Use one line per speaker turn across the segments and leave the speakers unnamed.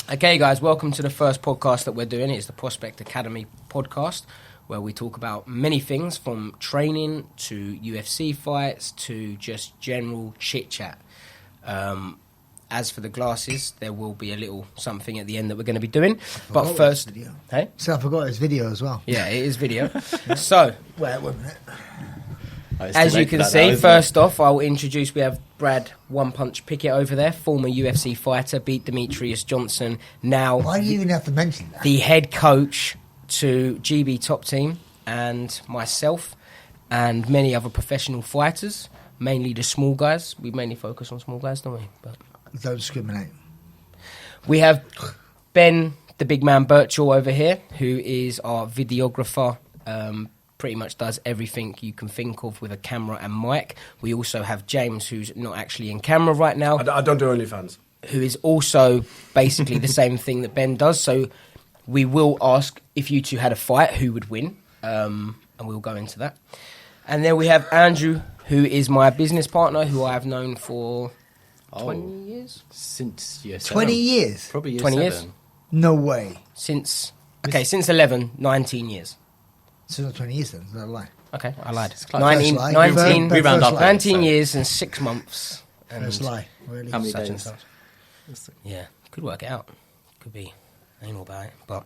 Okay, guys, welcome to the first podcast that we're doing. It's the Prospect Academy podcast, where we talk about many things from training to UFC fights to just general chit-chat. As for the glasses, there will be a little something at the end that we're going to be doing. But first...
Hey? So I forgot it's video as well.
Yeah, it is video. So...
Wait 1 minute.
As you can see, first off, I'll introduce, we have Brad One Punch Pickett over there, former UFC fighter, beat Demetrius Johnson, now...
Why do you even have to mention that?
...the head coach to GB Top Team, and myself, and many other professional fighters, mainly the small guys. We mainly focus on small guys, don't we? But
don't discriminate.
We have Ben, the big man Birchall over here, who is our videographer, pretty much does everything you can think of with a camera and mic. We also have James, who's not actually in camera right now.
I don't do OnlyFans.
Who is also basically the same thing that Ben does. So we will ask if you two had a fight, who would win, and we'll go into that. And then we have Andrew, who is my business partner, who I have known for 20 years?
Since year 7.
20 years?
Probably year
20
7.
years?
No way.
Since 11, 19 years.
So not 20 years then, is that a lie?
Okay, I lied.
Like
19
we round up
19 years and 6 months. And
First lie, really.
How many
such and
days?
such. Yeah, could work it out. Could be anal about it. But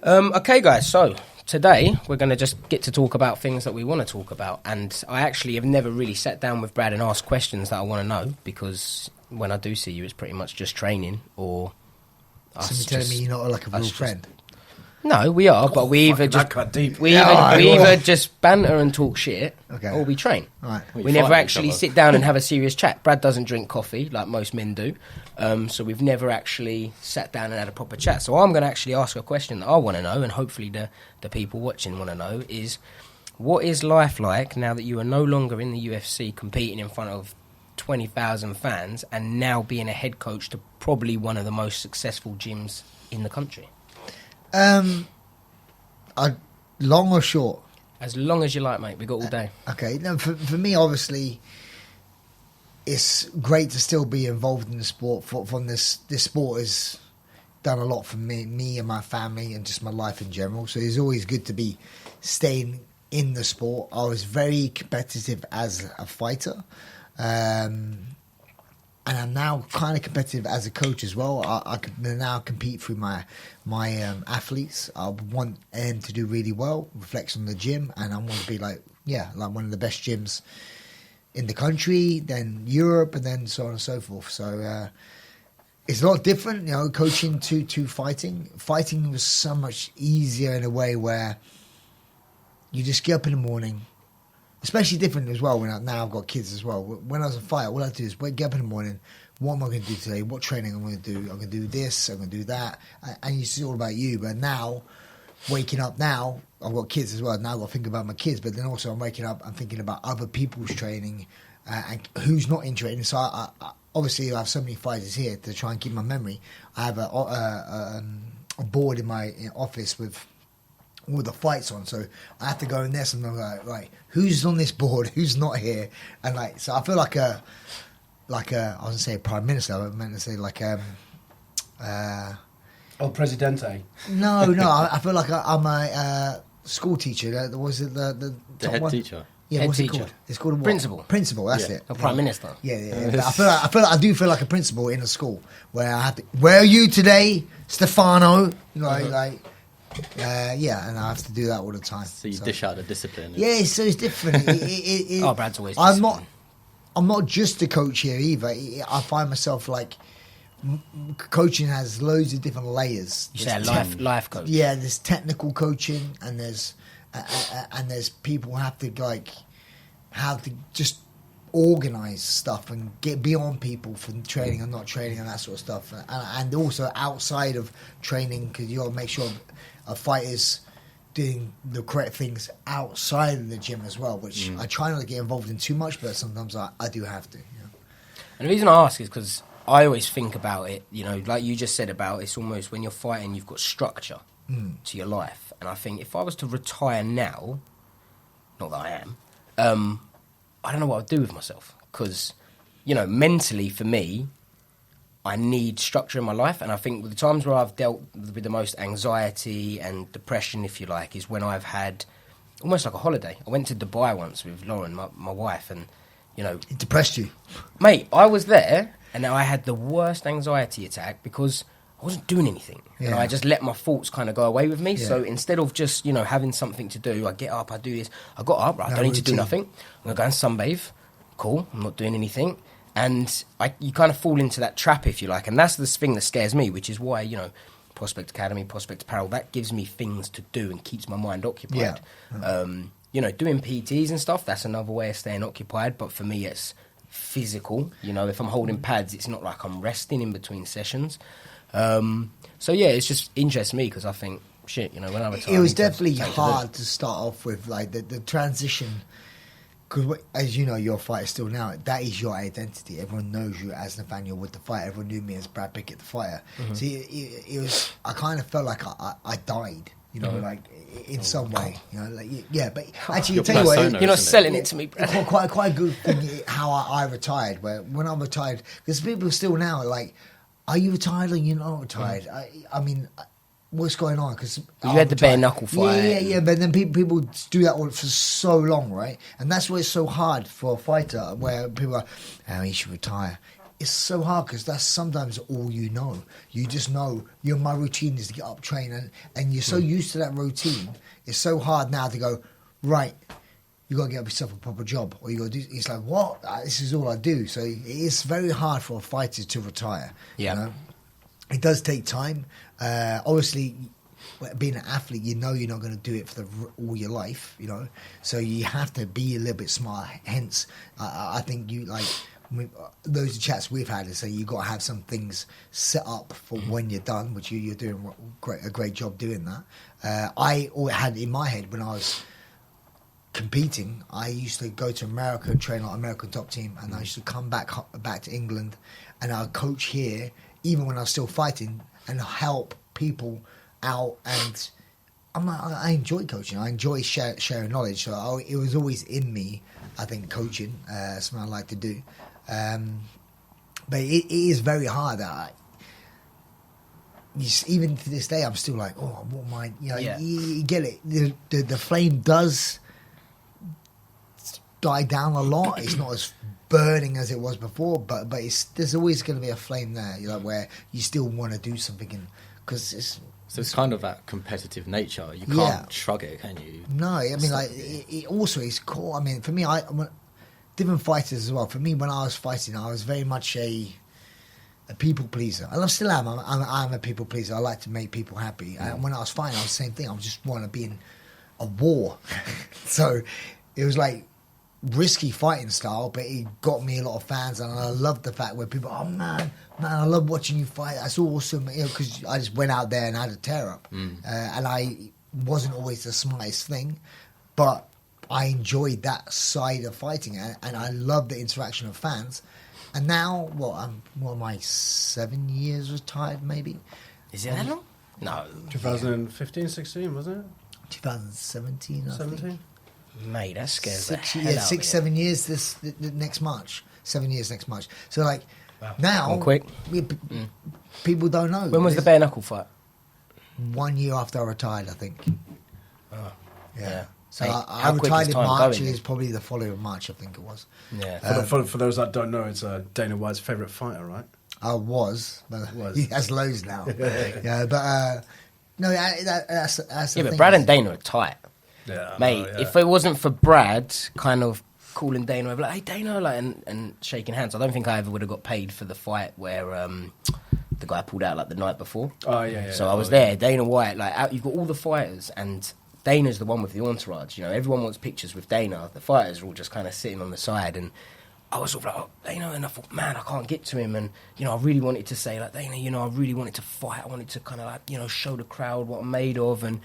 okay, guys, so today we're going to just get to talk about things that we want to talk about. And I actually have never really sat down with Brad and asked questions that I want to know, because when I do see you, it's pretty much just training or us.
So you're telling me you're not like a real friend?
No, we are, but we either
that cut deep.
either just banter and talk shit, or we train.
Right.
We never actually sit down and have a serious chat. Brad doesn't drink coffee like most men do, so we've never actually sat down and had a proper chat. So I'm going to actually ask a question that I want to know, and hopefully the people watching want to know, is what is life like now that you are no longer in the UFC competing in front of 20,000 fans and now being a head coach to probably one of the most successful gyms in the country?
Long or short?
As long as you like, mate. We got all day.
Okay. No, for me, obviously, it's great to still be involved in the sport. From this sport has done a lot for me and my family and just my life in general. So it's always good to be staying in the sport. I was very competitive as a fighter. And I'm now kind of competitive as a coach as well. I can now compete through my athletes. I want them to do really well, reflects on the gym, and I want to be like one of the best gyms in the country, then Europe, and then so on and so forth. So it's a lot different, coaching to fighting. Fighting was so much easier in a way where you just get up in the morning. Especially different as well now I've got kids as well. When I was a fighter, all I had to do is get up in the morning. What am I going to do today? What training am I going to do? I'm going to do this. I'm going to do that. And it's all about you. But now, waking up now, I've got kids as well. Now I've got to think about my kids. But then also I'm waking up and thinking about other people's training and who's not in training. So I obviously I have so many fighters here to try and keep my memory. I have a board in my office with all the fights on, so I have to go in there sometimes like, right, who's on this board, who's not here, and so I feel like I was gonna say prime minister, I meant to say
Presidente.
No, I feel like I'm a school teacher. Was it the
head
one?
teacher?
Yeah,
Head
what's
teacher.
it called? It's called a what?
Principal.
That's
Yeah.
it.
A prime minister.
Yeah. But I do feel like a principal in a school where I have to. Where are you today, Stefano? And I have to do that all the time.
So you dish out the discipline.
Yeah, so it's different.
Brad's always
I'm not just a coach here either. I find myself like coaching has loads of different layers.
You say life coach.
Yeah, there's technical coaching, and there's people who have to just organize stuff and get beyond people from training and not training and that sort of stuff, and also outside of training, because you got to make sure a fighter's doing the correct things outside of the gym as well, which I try not to get involved in too much, but sometimes I do have to.
And the reason I ask is because I always think about it, like you just said about it's almost when you're fighting, you've got structure to your life. And I think if I was to retire now, not that I am, I don't know what I'd do with myself, because, mentally for me, I need structure in my life, and I think the times where I've dealt with the most anxiety and depression, if you like, is when I've had almost like a holiday. I went to Dubai once with Lauren, my wife, and, you know...
It depressed you?
Mate, I was there, and I had the worst anxiety attack because I wasn't doing anything.
Yeah.
You know, I just let my thoughts kind of go away with me.
Yeah.
So instead of just, you know, having something to do, I get up, I do this. I got up, right, I don't need to do nothing. I'm going to go and sunbathe. Cool, I'm not doing anything. And you kind of fall into that trap, if you like. And that's the thing that scares me, which is why, you know, Prospect Academy, Prospect Apparel, that gives me things to do and keeps my mind occupied. Yeah. You know, doing PTs and stuff, that's another way of staying occupied. But for me, it's physical. You know, if I'm holding pads, it's not like I'm resting in between sessions. So, yeah, it's just interests me because I think, shit, you know, when I retire...
It was definitely hard to start off with, like, the transition... Because, as you know, you're a fighter still now. That is your identity. Everyone knows you as Nathaniel Wood, the fighter. Everyone knew me as Brad Pickett, the fighter. Mm-hmm. So it was... I kind of felt like I died, you know, like, in some way. You know, like, yeah, but actually, you tell you what...
You're not selling it to me, Brad.
Quite a good thing how I retired. Where when I retired... Because people still now are like, are you retired or you're not retired? I mean... What's going on? Because
you had the bare knuckle fight.
Yeah. But then people do that for so long, right? And that's why it's so hard for a fighter. Where people are, oh, he should retire. It's so hard because that's sometimes all you know. You just know my routine is to get up, train, and you're so used to that routine. It's so hard now to go right. You got to get yourself a proper job, or you got to do. It's like what? This is all I do. So it's very hard for a fighter to retire.
Yeah.
You know? It does take time. Obviously, being an athlete, you know you're not going to do it for all your life, you know. So you have to be a little bit smart. Hence, I think you like those chats we've had is say you got to have some things set up for when you're done, which you're doing a great job doing that. I had in my head when I was competing, I used to go to America and train like American top team, and I used to come back to England, and I'd coach here. Even when I was still fighting, and help people out, and I enjoy coaching. I enjoy sharing knowledge. So it was always in me. I think coaching, something I like to do. But it is very hard. Even to this day, I'm still like, oh, what am I? You know, you get it. The flame does die down a lot. It's not as burning as it was before, but there's always going to be a flame there, you know, where you still want to do something, because
it's kind of that competitive nature. You can't shrug it, can you?
No, I mean, like it also is cool. I mean, for me, different fighters as well. For me, when I was fighting, I was very much a people pleaser, and I still am. I'm a people pleaser. I like to make people happy. And when I was fighting, I was the same thing. I just want to be in a war. So it was like risky fighting style, but it got me a lot of fans, and I loved the fact where people, oh man, I love watching you fight. That's awesome, you know, because I just went out there and had a tear up, and I wasn't always the smartest thing, but I enjoyed that side of fighting, and I love the interaction of fans. And now, what am I, 7 years retired, maybe?
Is it that long? No.
2015, 16, wasn't it?
2017, I think.
Mate, that scares the
7 years this next March. 7 years next March. So, like, now,
quick.
People don't know.
When was the bare knuckle fight?
1 year after I retired, I think.
Oh,
yeah. So I retired in March. It was probably the following March, I think it was.
Yeah. For those that don't know, it's Dana White's favourite fighter, right?
I was, but he has loads now. Yeah, but no, that's the thing.
But Brad and Dana are tight.
Yeah,
mate. If it wasn't for Brad kind of calling Dana over, like, hey Dana, like, and shaking hands, I don't think I ever would have got paid for the fight where the guy pulled out like the night before.
Oh yeah.
So I was there. Dana White, like, you've got all the fighters, and Dana's the one with the entourage. You know, everyone wants pictures with Dana. The fighters are all just kind of sitting on the side, and I was sort of like, oh, Dana, and I thought, man, I can't get to him, and you know, I really wanted to say, like, Dana, you know, I really wanted to fight. I wanted to kind of, like, you know, show the crowd what I'm made of, and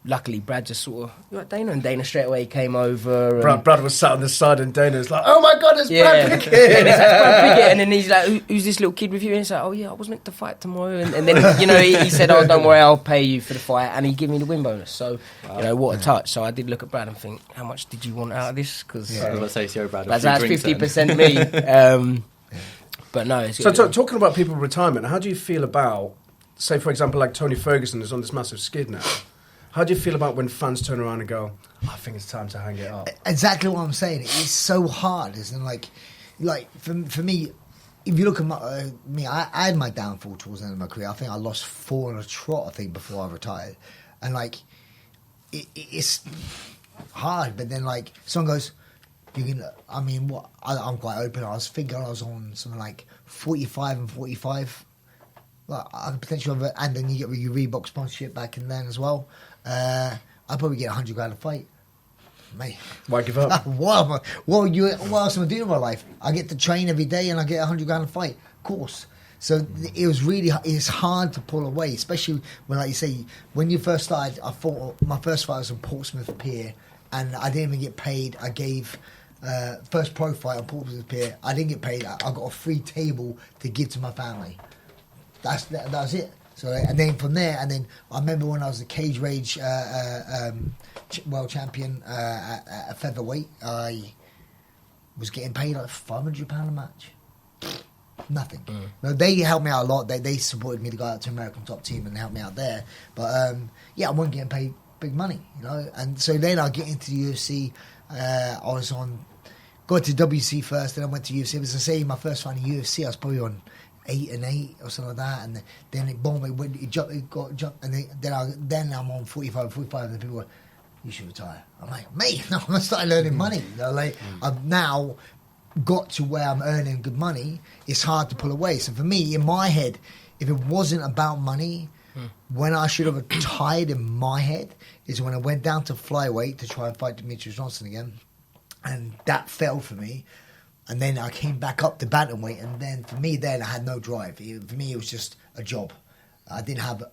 luckily, Brad just sort of, you're like, Dana, and Dana straight away came over.
Brad was sat on the side, and Dana was like, oh my God, it's Brad Pickett.
And it's like, Brad Pickett. And then he's like, who's this little kid with you? And he's like, oh yeah, I was meant to fight tomorrow. And then, you know, he said, oh, don't worry, I'll pay you for the fight. And he gave me the win bonus. So, you know, what a touch. So I did look at Brad and think, how much did you want out of this? Because
I was going to say, Brad,
that's 50% me. But no, it's
So talking about people in retirement, how do you feel about, say, for example, like Tony Ferguson is on this massive skid now. How do you feel about when fans turn around and go, I think it's time to hang it up?
Exactly what I'm saying. It's so hard, isn't it? Like for me, if you look at me, I had my downfall towards the end of my career. I think I lost 4 in a trot, I think, before I retired. And, like, it's hard. But then, like, someone goes, I'm quite open. I was thinking I was on something like 45 and 45. Like, I could potentially have and then you get your Reebok sponsorship back in then as well. I'd probably get 100 grand a fight. Mate.
Why give up?
What else am I doing in my life? I get to train every day and I get 100 grand a fight. Of course. So it was it's hard to pull away, especially when, like you say, when you first started, I thought my first fight was on Portsmouth Pier and I didn't even get paid. I gave first pro fight on Portsmouth Pier. I didn't get paid. I got a free table to give to my family. That was it. So, and then from there, and then I remember when I was the Cage Rage world champion at featherweight, I was getting paid like £500 a match. Nothing. No, they helped me out a lot. They supported me to go out to American Top Team and help me out there. But I wasn't getting paid big money, you know. And so then I get into the UFC. Got to WC first, then I went to UFC. It was the same. My first fight in UFC, I was probably on 8 and 8 or something like that, and then it jumped, and then I'm on 45, and then people go, you should retire. I'm like, mate, no, I'm gonna start earning money. You know, like I've now got to where I'm earning good money. It's hard to pull away. So for me, in my head, if it wasn't about money, when I should have retired in my head is when I went down to flyweight to try and fight Demetrius Johnson again, and that failed for me. And then I came back up to bantamweight, and then for me, then I had no drive. For me, it was just a job. I didn't have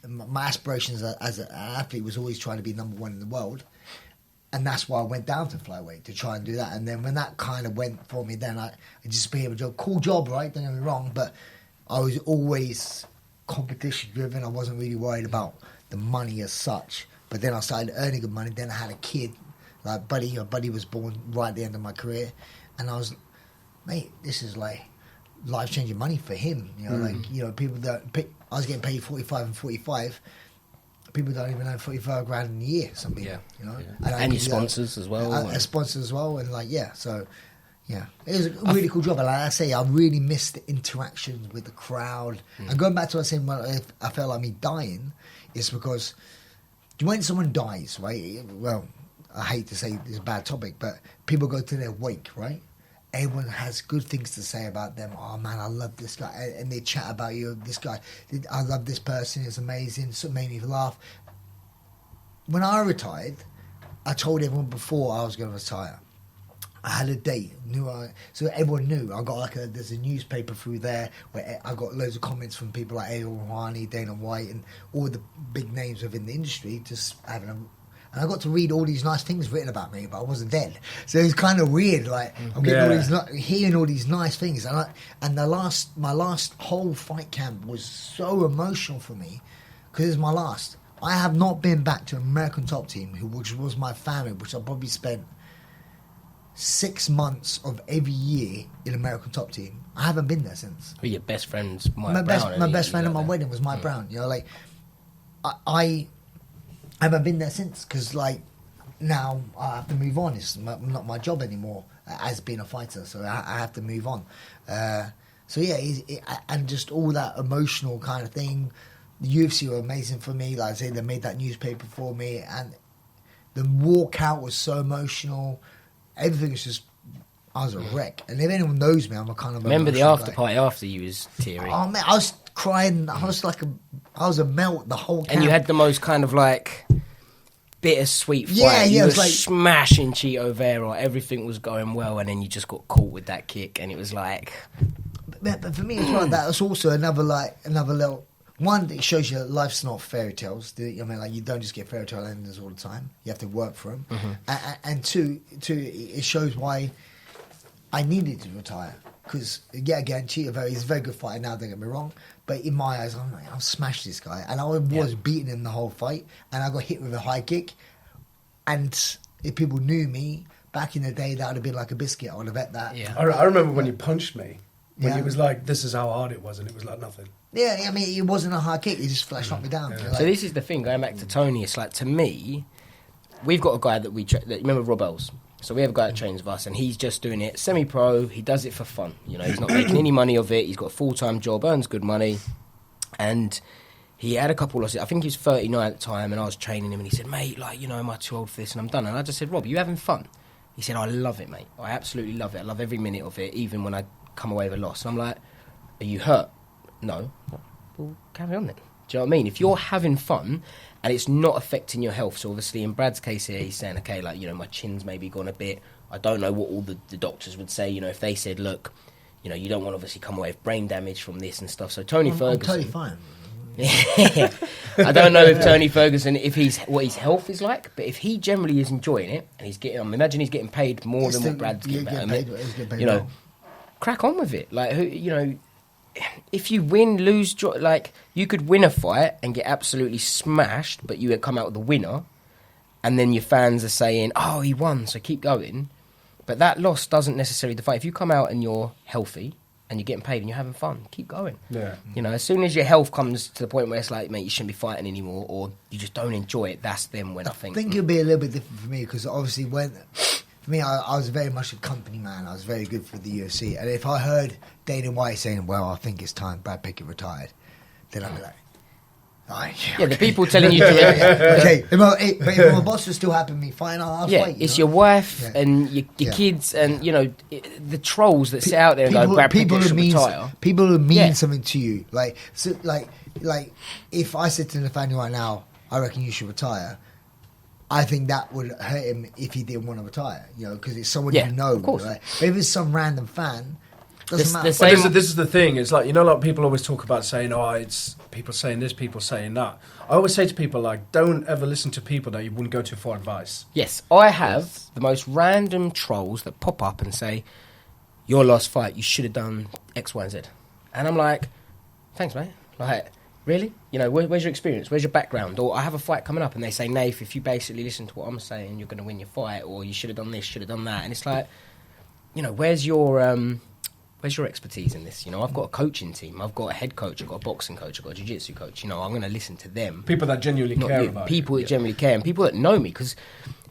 my aspirations as an athlete was always trying to be number one in the world, and that's why I went down to flyweight to try and do that. And then when that kind of went for me, then I just became a job. Cool job, right? Don't get me wrong, but I was always competition driven. I wasn't really worried about the money as such. But then I started earning good money. Then I had a kid, like Buddy. Buddy was born right at the end of my career, and I was, mate, this is like life-changing money for him. You know, like, you know, people that I was getting paid 45 and 45. People don't even earn 45 grand in a year. Something, you know,
and your sponsors as well.
Sponsors as well, and like so. Yeah, it was a really cool job. And like I say, I really missed the interactions with the crowd. And going back to what I was saying, if I felt like me dying, it's because when someone dies, right? Well, I hate to say it's a bad topic, but people go to their wake, right? Everyone has good things to say about them. Oh man, I love this guy, and they chat about you. This guy, I love this person. It's amazing. So it made me laugh. When I retired, I told everyone before I was going to retire. I had a date, so everyone knew. I got there's a newspaper through there where I got loads of comments from people like Ariel Rouhani, Dana White, and all the big names within the industry just having and I got to read all these nice things written about me, but I wasn't dead. So it was kind of weird. Like I'm getting hearing all these nice things, and my last whole fight camp was so emotional for me because it was my last. I have not been back to American Top Team, which was my family, which I probably spent 6 months of every year in American Top Team. I haven't been there since.
Well, your best friend's Mike
Brown. My best friend at my wedding was Mike Brown. You know, like I haven't been there since because, like, now I have to move on. It's not my job anymore as being a fighter, so I have to move on. So yeah, and just all that emotional kind of thing. The UFC were amazing for me. Like I say, they made that newspaper for me, and the walkout was so emotional. Everything was just, I was a wreck. And if anyone knows me, I'm a kind of
remember the after party after you was teary.
Oh man, I was crying. I was a melt the whole camp.
And you had the most kind of like bittersweet fight.
Yeah,
you
it
were
was like
smashing Chito Vera. Everything was going well, and then you just got caught with that kick, and it was like.
But for me as well, that was also another little. One, it shows you that life's not fairy tales. I mean, like, you don't just get fairy tale endings all the time. You have to work for them. And two, it shows why I needed to retire. Because, again, Chito Vera, he's a very good fighter now, don't get me wrong. But in my eyes, I'm like, I'll smash this guy. And I was beating him the whole fight. And I got hit with a high kick. And if people knew me, back in the day, that would have been like a biscuit. I would have bet that.
Yeah.
I remember when you punched me. When
Yeah.
he was like, this is how hard it was, and it was like nothing.
Yeah, I mean, it wasn't a high kick. He just flash knocked me down.
Yeah.
Like,
So this is the thing, going back to Tony, it's like, to me, we've got a guy that remember Rob Ells? So we have a guy that trains with us, and he's just doing it semi-pro. He does it for fun. You know, he's not making any money of it. He's got a full-time job, earns good money, and he had a couple of, I think he was 39 at the time, and I was training him, and he said, mate, like, you know, am I too old for this? And I'm done. And I just said, Rob, are you having fun? He said, I love it, mate. I absolutely love it. I love every minute of it, even when I come away with a loss. And I'm like, are you hurt? No. Well, carry on then. Do you know what I mean? If you're having fun and it's not affecting your health, so obviously in Brad's case here, he's saying, okay, like, you know, my chin's maybe gone a bit. I don't know what all the doctors would say, you know, if they said, look, you know, you don't want to obviously come away with brain damage from this and stuff. So Tony Ferguson...
I'm totally fine.
I don't know if Tony Ferguson, what his health is like, but if he generally is enjoying it and he's getting, imagine he's getting paid more than what Brad's getting paid. You know, crack on with it. Like, you know, if you win, lose, draw, like, you could win a fight and get absolutely smashed, but you come out with the winner, and then your fans are saying, "Oh, he won, so keep going." But that loss doesn't necessarily define. If you come out and you're healthy and you're getting paid and you're having fun, keep going.
Yeah.
You know, as soon as your health comes to the point where it's like, mate, you shouldn't be fighting anymore, or you just don't enjoy it, that's then when I think
it'll be a little bit different for me, because obviously for me, I was very much a company man. I was very good for the UFC. And if I heard Dana White saying, well, I think it's time Brad Pickett retired, then I'd be like,
yeah, the people telling you to...
okay, but if my boss was still happy with me, fine, I'll fight.
It's your wife and your kids and, you know, the trolls that sit out there and go, Brad Pickett should retire.
People who mean something to you. Like, if I said to Nathaniel right now, I reckon you should retire, I think that would hurt him if he didn't want to retire, you know, because it's someone you know.
Of course.
Right? But if it's some random fan, doesn't matter.
But this is the thing. It's like, you know, like people always talk about saying, oh, it's people saying this, people saying that. I always say to people, like, don't ever listen to people that you wouldn't go to for advice.
Yes, I have the most random trolls that pop up and say, your last fight, you should have done X, Y, and Z. And I'm like, thanks, mate. Like, really? You know, where's your experience? Where's your background? Or I have a fight coming up and they say, Nath, if you basically listen to what I'm saying, you're going to win your fight, or you should have done this, should have done that. And it's like, you know, where's your expertise in this? You know, I've got a coaching team. I've got a head coach. I've got a boxing coach. I've got a jiu-jitsu coach. You know, I'm going to listen to them.
People that genuinely care about
people that genuinely care, and people that know me, because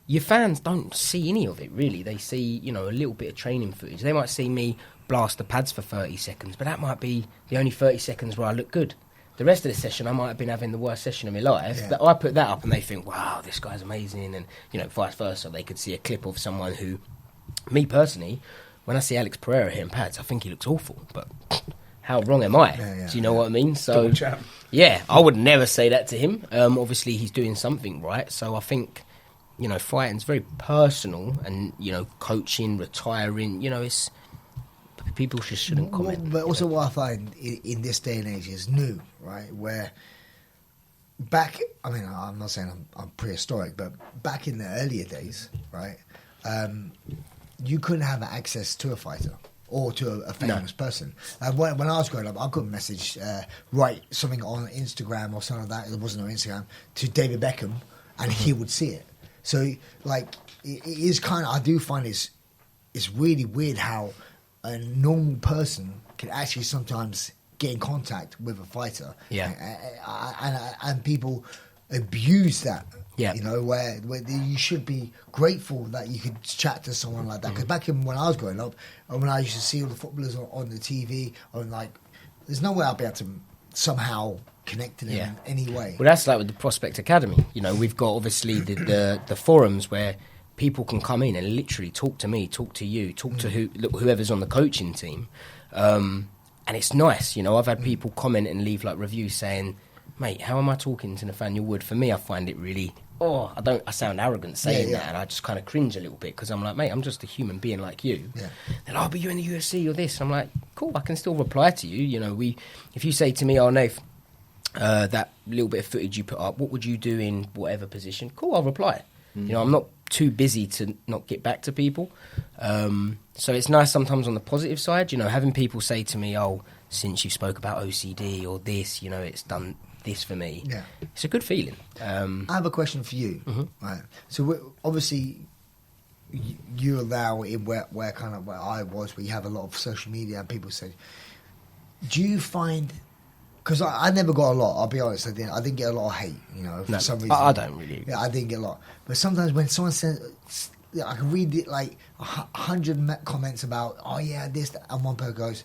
your fans don't see any of it, really. They see, you know, a little bit of training footage. They might see me blast the pads for 30 seconds, but that might be the only 30 seconds where I look good. The rest of the session, I might have been having the worst session of my life.
Yeah.
But I put that up and they think, wow, this guy's amazing. And, you know, vice versa. They could see a clip of someone who, me personally, when I see Alex Pereira hitting pads, I think he looks awful. But how wrong am I? Do you know what I mean? So, yeah, I would never say that to him. Obviously, he's doing something right. So I think, you know, fighting's very personal. And, you know, coaching, retiring, you know, it's... People just shouldn't comment.
But also what I find in this day and age is new, right? Where back, I mean, I'm not saying I'm prehistoric, but back in the earlier days, right, you couldn't have access to a fighter or to a famous person. When I was growing up, I couldn't write something on Instagram or something like that. It wasn't on Instagram, to David Beckham, and he would see it. So, like, it is kind of, I do find it's really weird how a normal person can actually sometimes get in contact with a fighter, and people abuse that. You know, where you should be grateful that you could chat to someone like that. Because back when I was growing up, and when I used to see all the footballers on the TV, I'm like, there's no way I'll be able to somehow connect to them in any way.
Well, that's like with the Prospect Academy. You know, we've got obviously the forums where people can come in and literally talk to me, talk to you, talk to whoever's on the coaching team. And it's nice, you know. I've had people comment and leave like reviews saying, mate, how am I talking to Nathaniel Wood? For me, I find it really, I sound arrogant saying that, and I just kind of cringe a little bit, because I'm like, mate, I'm just a human being like you. Then, but you're in the UFC or this. I'm like, cool, I can still reply to you. You know, if you say to me, Nath, that little bit of footage you put up, what would you do in whatever position? Cool, I'll reply. You know, I'm not too busy to not get back to people. So it's nice sometimes on the positive side, you know, having people say to me, since you spoke about OCD or this, you know, it's done this for me. It's a good feeling.
I have a question for you. Right. So obviously you're now in where I was, where you have a lot of social media, and people say, do you find? Because I never got a lot. I'll be honest. I didn't get a lot of hate. For some reason.
I don't really.
Yeah, I didn't get a lot. But sometimes when someone says, I can read it like 100 comments about, oh yeah, this, that, and one person goes,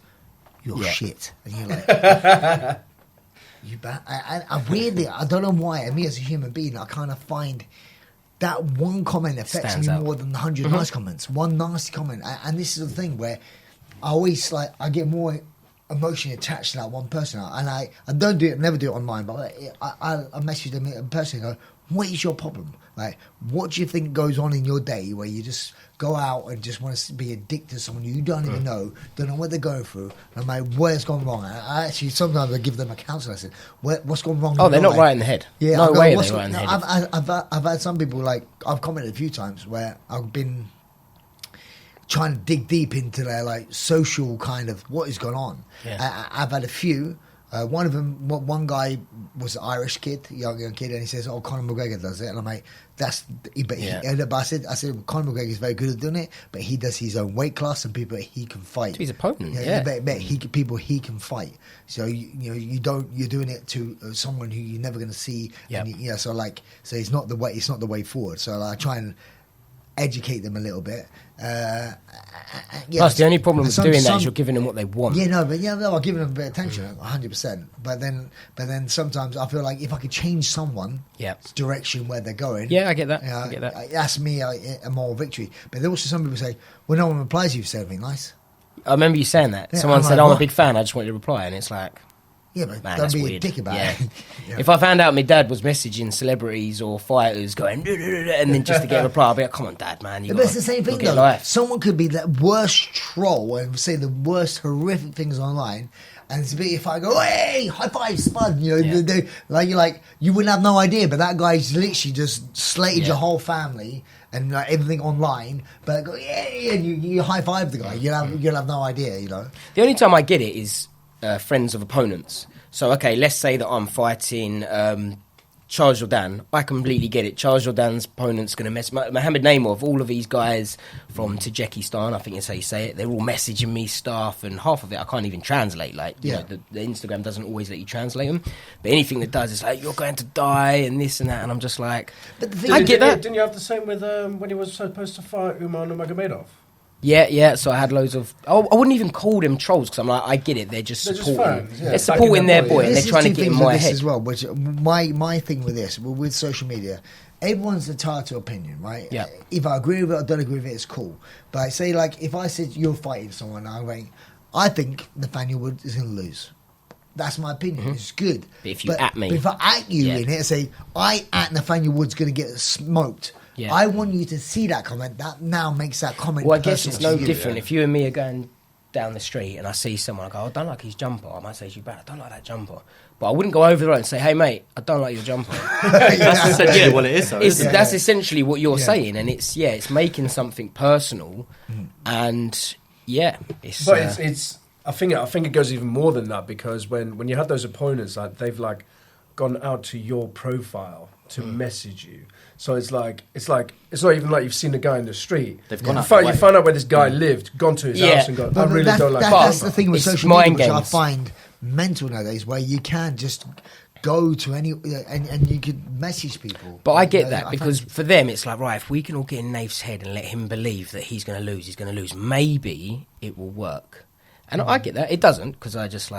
"You're shit," and you're like, "You bad." I weirdly, I don't know why. Me as a human being, I kind of find that one comment affects
Stands
me
out.
more than 100 nice comments. One nasty comment, and this is the thing where I always I get more emotionally attached to that one person, and I don't do it, never do it online, but I message them in person and go, what is your problem? Like, what do you think goes on in your day where you just go out and just want to be addicted to someone you don't even know, don't know what they're going through, and I'm like, where's gone wrong? And I actually, sometimes I give them a counsel. I said, what's gone wrong?
Oh, they're not right in the head.
Yeah,
no
I go,
way
what's
they're right in the head.
I've had some people, like, I've commented a few times where I've been trying to dig deep into their social kind of what is going on.
Yeah.
I've had a few. One of them, one guy was an Irish kid, young kid, and he says, "Oh, Conor McGregor does it," and I'm like, "That's." But I said, Conor McGregor is very good at doing it, but he does his own weight class and people he can fight.
To his opponent,
people he can fight. So you're doing it to someone who you're never going to see.
Yeah.
So it's not the way. It's not the way forward. So I try and educate them a little bit.
Plus, the only problem with doing that is you're giving them what they want.
I'm giving them a bit of attention, 100%. But then sometimes I feel like if I could change someone's direction where they're going,
I get that. I get that.
That's me a moral victory. But there also some people say, well, no one replies, you've said anything nice.
I remember you saying that.
Yeah,
Someone said, I'm a big fan, I just want you to reply, and it's like,
yeah, but
man,
don't
that's
be
weird.
a dick about it. Yeah.
If I found out my dad was messaging celebrities or fighters going, and then just to get a reply, I'd be like, come on, Dad, man.
But it's the same thing, though.
Life.
Someone could be the worst troll and say the worst horrific things online. And if I go, hey, high five, Spud, you wouldn't have no idea. But that guy's literally just slated your whole family and everything online. But go, yeah, and you high five the guy. You'll have no idea,
The only time I get it is friends of opponents. So, okay, let's say that I'm fighting Charles Jourdain. I completely get it. Charles Jourdain's opponent's going to mess... Mohamed Naimov, all of these guys from Tajikistan, I think that's how you say it, they're all messaging me stuff, and half of it I can't even translate. You know, the Instagram doesn't always let you translate them. But anything that does is like, you're going to die, and this and that, and I'm just like...
But the thing
I get that.
Didn't you have the same with when he was supposed to fight Umar Nurmagomedov?
Yeah, so I had loads of... I wouldn't even call them trolls, because I'm like, I get it, they're just supporting...
Fans, yeah.
They're supporting their boy, and they're
This is
trying to
two
get in
things
my
with this
head.
as well. Which my thing with this, with social media, everyone's entitled to opinion, right?
Yeah.
If I agree with it or don't agree with it, it's cool. But I say, if I said you're fighting someone, I think Nathaniel Wood is going to lose. That's my opinion.
Mm-hmm.
It's good.
But if you at me...
But if I at you in it and say, I at Nathaniel Wood's going to get smoked...
Yeah.
I want you to see that comment. That now makes that comment.
Well, I guess
personal
it's no
to you.
different. If you and me are going down the street and I see someone, I go, I don't like his jumper. I might say to you, Brad, I don't like that jumper. But I wouldn't go over the road and say, hey, mate, I don't like your jumper.
That's essentially what it is, though.
That's essentially what you're saying. And it's making something personal. And, it's...
But it's I think it goes even more than that, because when you have those opponents, they've gone out to your profile to message you. So it's not even like you've seen the guy in the street.
They've gone
you
out
find out where this guy lived, gone to his house and gone, I really don't like
That's the thing with
It's
social media,
mind
which I
games.
find mental nowadays, where you can just go to any and you could message people.
But I get that, because for them it's like, right, if we can all get in Naif's head and let him believe that he's going to lose, maybe it will work. And I get that. It doesn't, because I just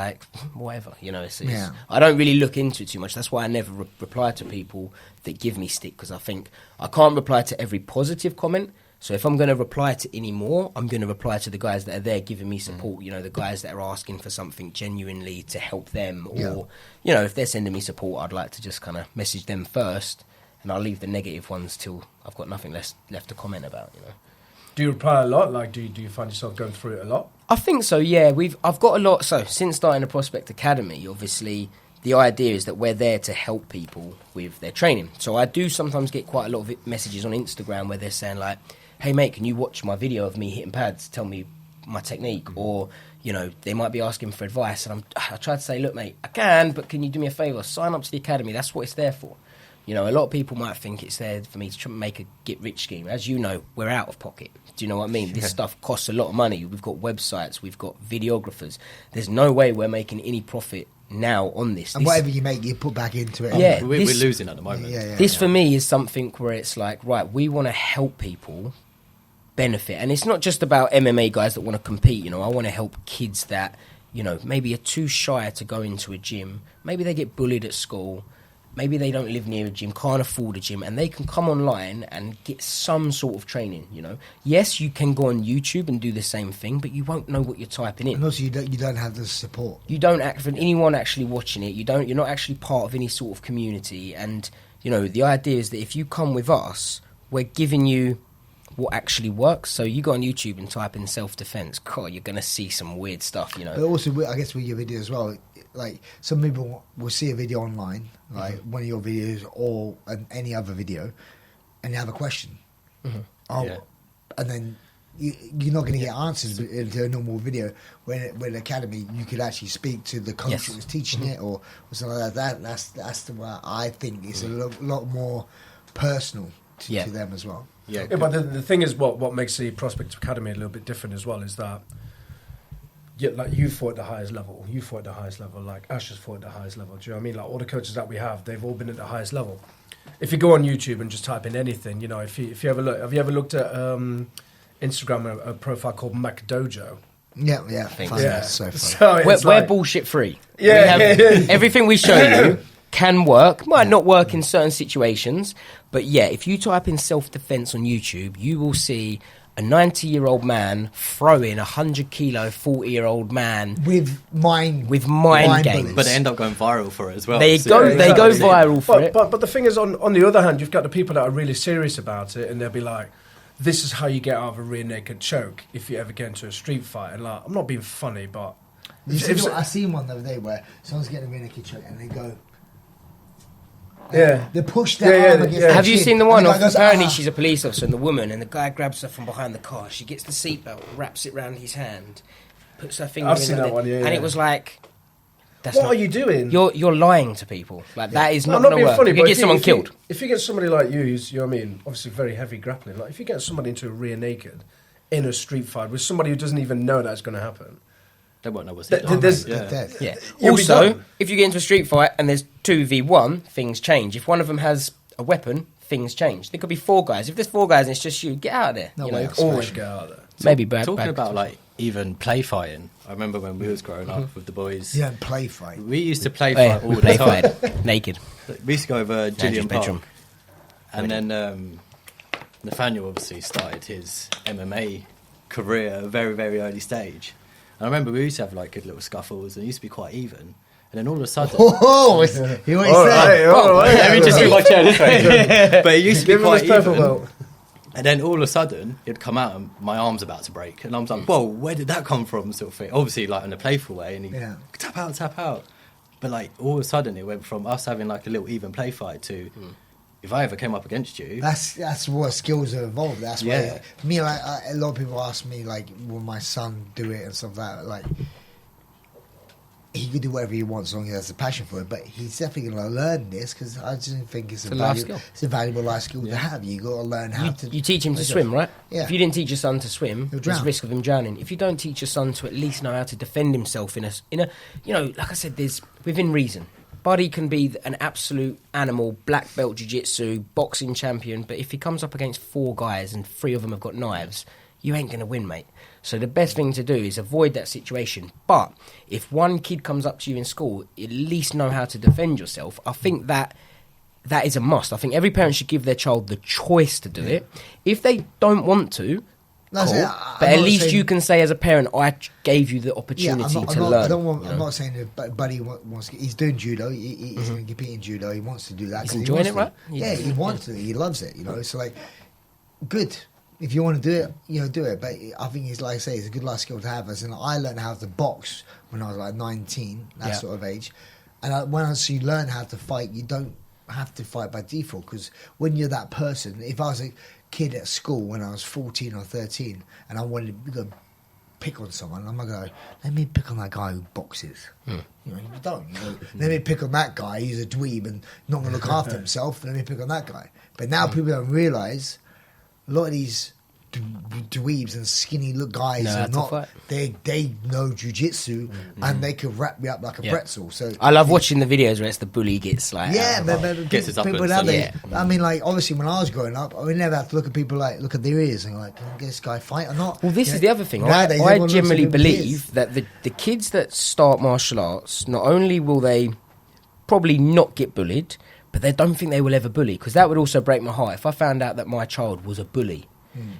whatever, I don't really look into it too much. That's why I never reply to people that give me stick, because I think I can't reply to every positive comment. So if I'm going to reply to any more, I'm going to reply to the guys that are there giving me support, the guys that are asking for something genuinely to help them. Or, if they're sending me support, I'd like to just kind of message them first, and I'll leave the negative ones till I've got nothing left to comment about,
Do you reply a lot? Do you find yourself going through it a lot?
I think so, yeah. I've got a lot. So since starting the Prospect Academy, obviously the idea is that we're there to help people with their training. So I do sometimes get quite a lot of messages on Instagram where they're saying like, hey mate, can you watch my video of me hitting pads, tell me my technique? Or, they might be asking for advice, and I try to say, look mate, I can, but can you do me a favour? Sign up to the academy, that's what it's there for. You know, a lot of people might think it's there for me to make a get-rich scheme. As you know, we're out of pocket. Do you know what I mean? This stuff costs a lot of money. We've got websites, we've got videographers. There's no way we're making any profit now on this.
And whatever you make, you put back into it.
Yeah,
we're losing at the moment.
This for me is something where it's like, right, we want to help people benefit. And it's not just about MMA guys that want to compete. You know, I want to help kids that, you know, maybe are too shy to go into a gym. Maybe they get bullied at school. Maybe they don't live near a gym, can't afford a gym, and they can come online and get some sort of training, you know. Yes, you can go on YouTube and do the same thing, but you won't know what you're typing in.
And also, you don't have the support.
You don't act for anyone actually watching it. You're not actually part of any sort of community. And, you know, the idea is that if you come with us, we're giving you what actually works. So you go on YouTube and type in self-defense. God, you're going to see some weird stuff, you know.
But also, I guess with your video as well, like some people will see a video online, like one of your videos or any other video, and you have a question. And then you're not going to get answers into a normal video. When in Academy, you could actually speak to the coach who was teaching it or something like that. That's the way I think it's a lot more personal to them as well.
Yeah, but the thing is, what makes the Prospect Academy a little bit different as well is that, like you fought at the highest level, like Ash has fought at the highest level. Do you know what I mean? Like all the coaches that we have, they've all been at the highest level. If you go on YouTube and just type in anything, you know, if you ever look, have you ever looked at Instagram a profile called Mac Dojo?
Yeah, funny.
Yeah.
So funny.
We're bullshit free.
Yeah,
everything we show you can work, might not work in certain situations, but yeah, if you type in self-defense on YouTube, you will see a 90-year-old man throwing a 100-kilo 40-year-old man
with mind
games.
But they end up going viral for it as well.
They go viral for it.
But the thing is, on the other hand, you've got the people that are really serious about it, and they'll be like, "This is how you get out of a rear naked choke if you ever get into a street fight." And like, I'm not being funny, but
I seen one the other day where someone's getting a rear naked choke and they go.
Yeah,
they push their arm against the
Have you
chin,
seen the one? Apparently,
goes,
she's a police officer, and the woman, and the guy grabs her from behind the car. She gets the seatbelt, wraps it round his hand, puts her finger
I've
in
seen that one,
and it was like,
what are you doing?
You're lying to people. Like that is
No,
not
I'm not
going to
being
work.
funny,
You
but
could get someone killed.
If you get somebody like you, who's, you know what I mean, obviously very heavy grappling, like if you get somebody into a rear naked in a street fight with somebody who doesn't even know that's going to happen,
they won't know what's
dead.
Yeah.
You'll
Also, if you get into a street fight and there's 2v1, things change. If one of them has a weapon, things change. There could be 4 guys. If there's 4 guys and it's just you, get out of there.
No
you
way.
know,
always get out of there.
maybe bad.
Talking
bad.
about like even play fighting, I remember when we was growing up with the boys.
You don't play fight.
We used to play fight all the
play
time.
fight naked.
We used to go over Gillian Park.
bedroom.
And then Nathaniel obviously started his MMA career at a very, very early stage. And I remember we used to have like good little scuffles and it used to be quite even. And then all of a sudden...
Oh, what he said.
Let me just move my chair this way. But it used to be quite even.
Belt.
And then all of a sudden, it'd come out and my arm's about to break. And I was like, whoa, where did that come from? Sort of thing. Obviously, like in a playful way. And he tap out. But like all of a sudden, it went from us having like a little even play fight to... If I ever came up against you,
that's what skills are involved. That's why for me, like a lot of people ask me, like, will my son do it and stuff like that. Like, he could do whatever he wants as long as he has a passion for it. But he's definitely going to learn this because I just think it's a valuable life skill to have. You got to learn how to.
You teach him to swim, right?
Yeah.
If you didn't teach your son to swim,
He'll
there's
drown.
risk of him drowning. If you don't teach your son to at least know how to defend himself in a, you know, like I said, there's within reason. Buddy can be an absolute animal, black belt jiu-jitsu, boxing champion, but if he comes up against 4 guys and 3 of them have got knives, you ain't going to win, mate. So the best thing to do is avoid that situation. But if one kid comes up to you in school, at least know how to defend yourself. I think that is a must. I think every parent should give their child the choice to do it. If they don't want to,
That's
cool.
it.
But at least you can say as a parent, I gave you the opportunity to learn.
I'm not saying that Buddy wants to... He's doing judo. He's going to compete in judo. He wants to do that.
He's enjoying it, right?
Yeah, he wants to. He loves it, you know. So, like, good. If you want to do it, you know, do it. But I think it's, like I say, it's a good life skill to have. As in, I learned how to box when I was like 19, that sort of age. And once you learn how to fight, you don't have to fight by default. Because when you're that person, if I was a kid at school when I was 14 or 13 and I wanted to pick on someone, I'm not going to go, let me pick on that guy who boxes. You know, you don't. You go, let me pick on that guy, he's a dweeb and not going to look after himself, let me pick on that guy. But now people don't realise a lot of these dweebs and skinny look guys are not, they know jiu-jitsu and they can wrap me up like a pretzel. So
I love watching the videos where it's the bully gets like
gets his
people
uppers.
I mean, like, obviously when I was growing up, I would never have to look at people like, look at their ears and like, can this guy fight or not?
Well, this is the other thing. I generally believe that the kids that start martial arts, not only will they probably not get bullied, but they don't think they will ever bully, because that would also break my heart if I found out that my child was a bully.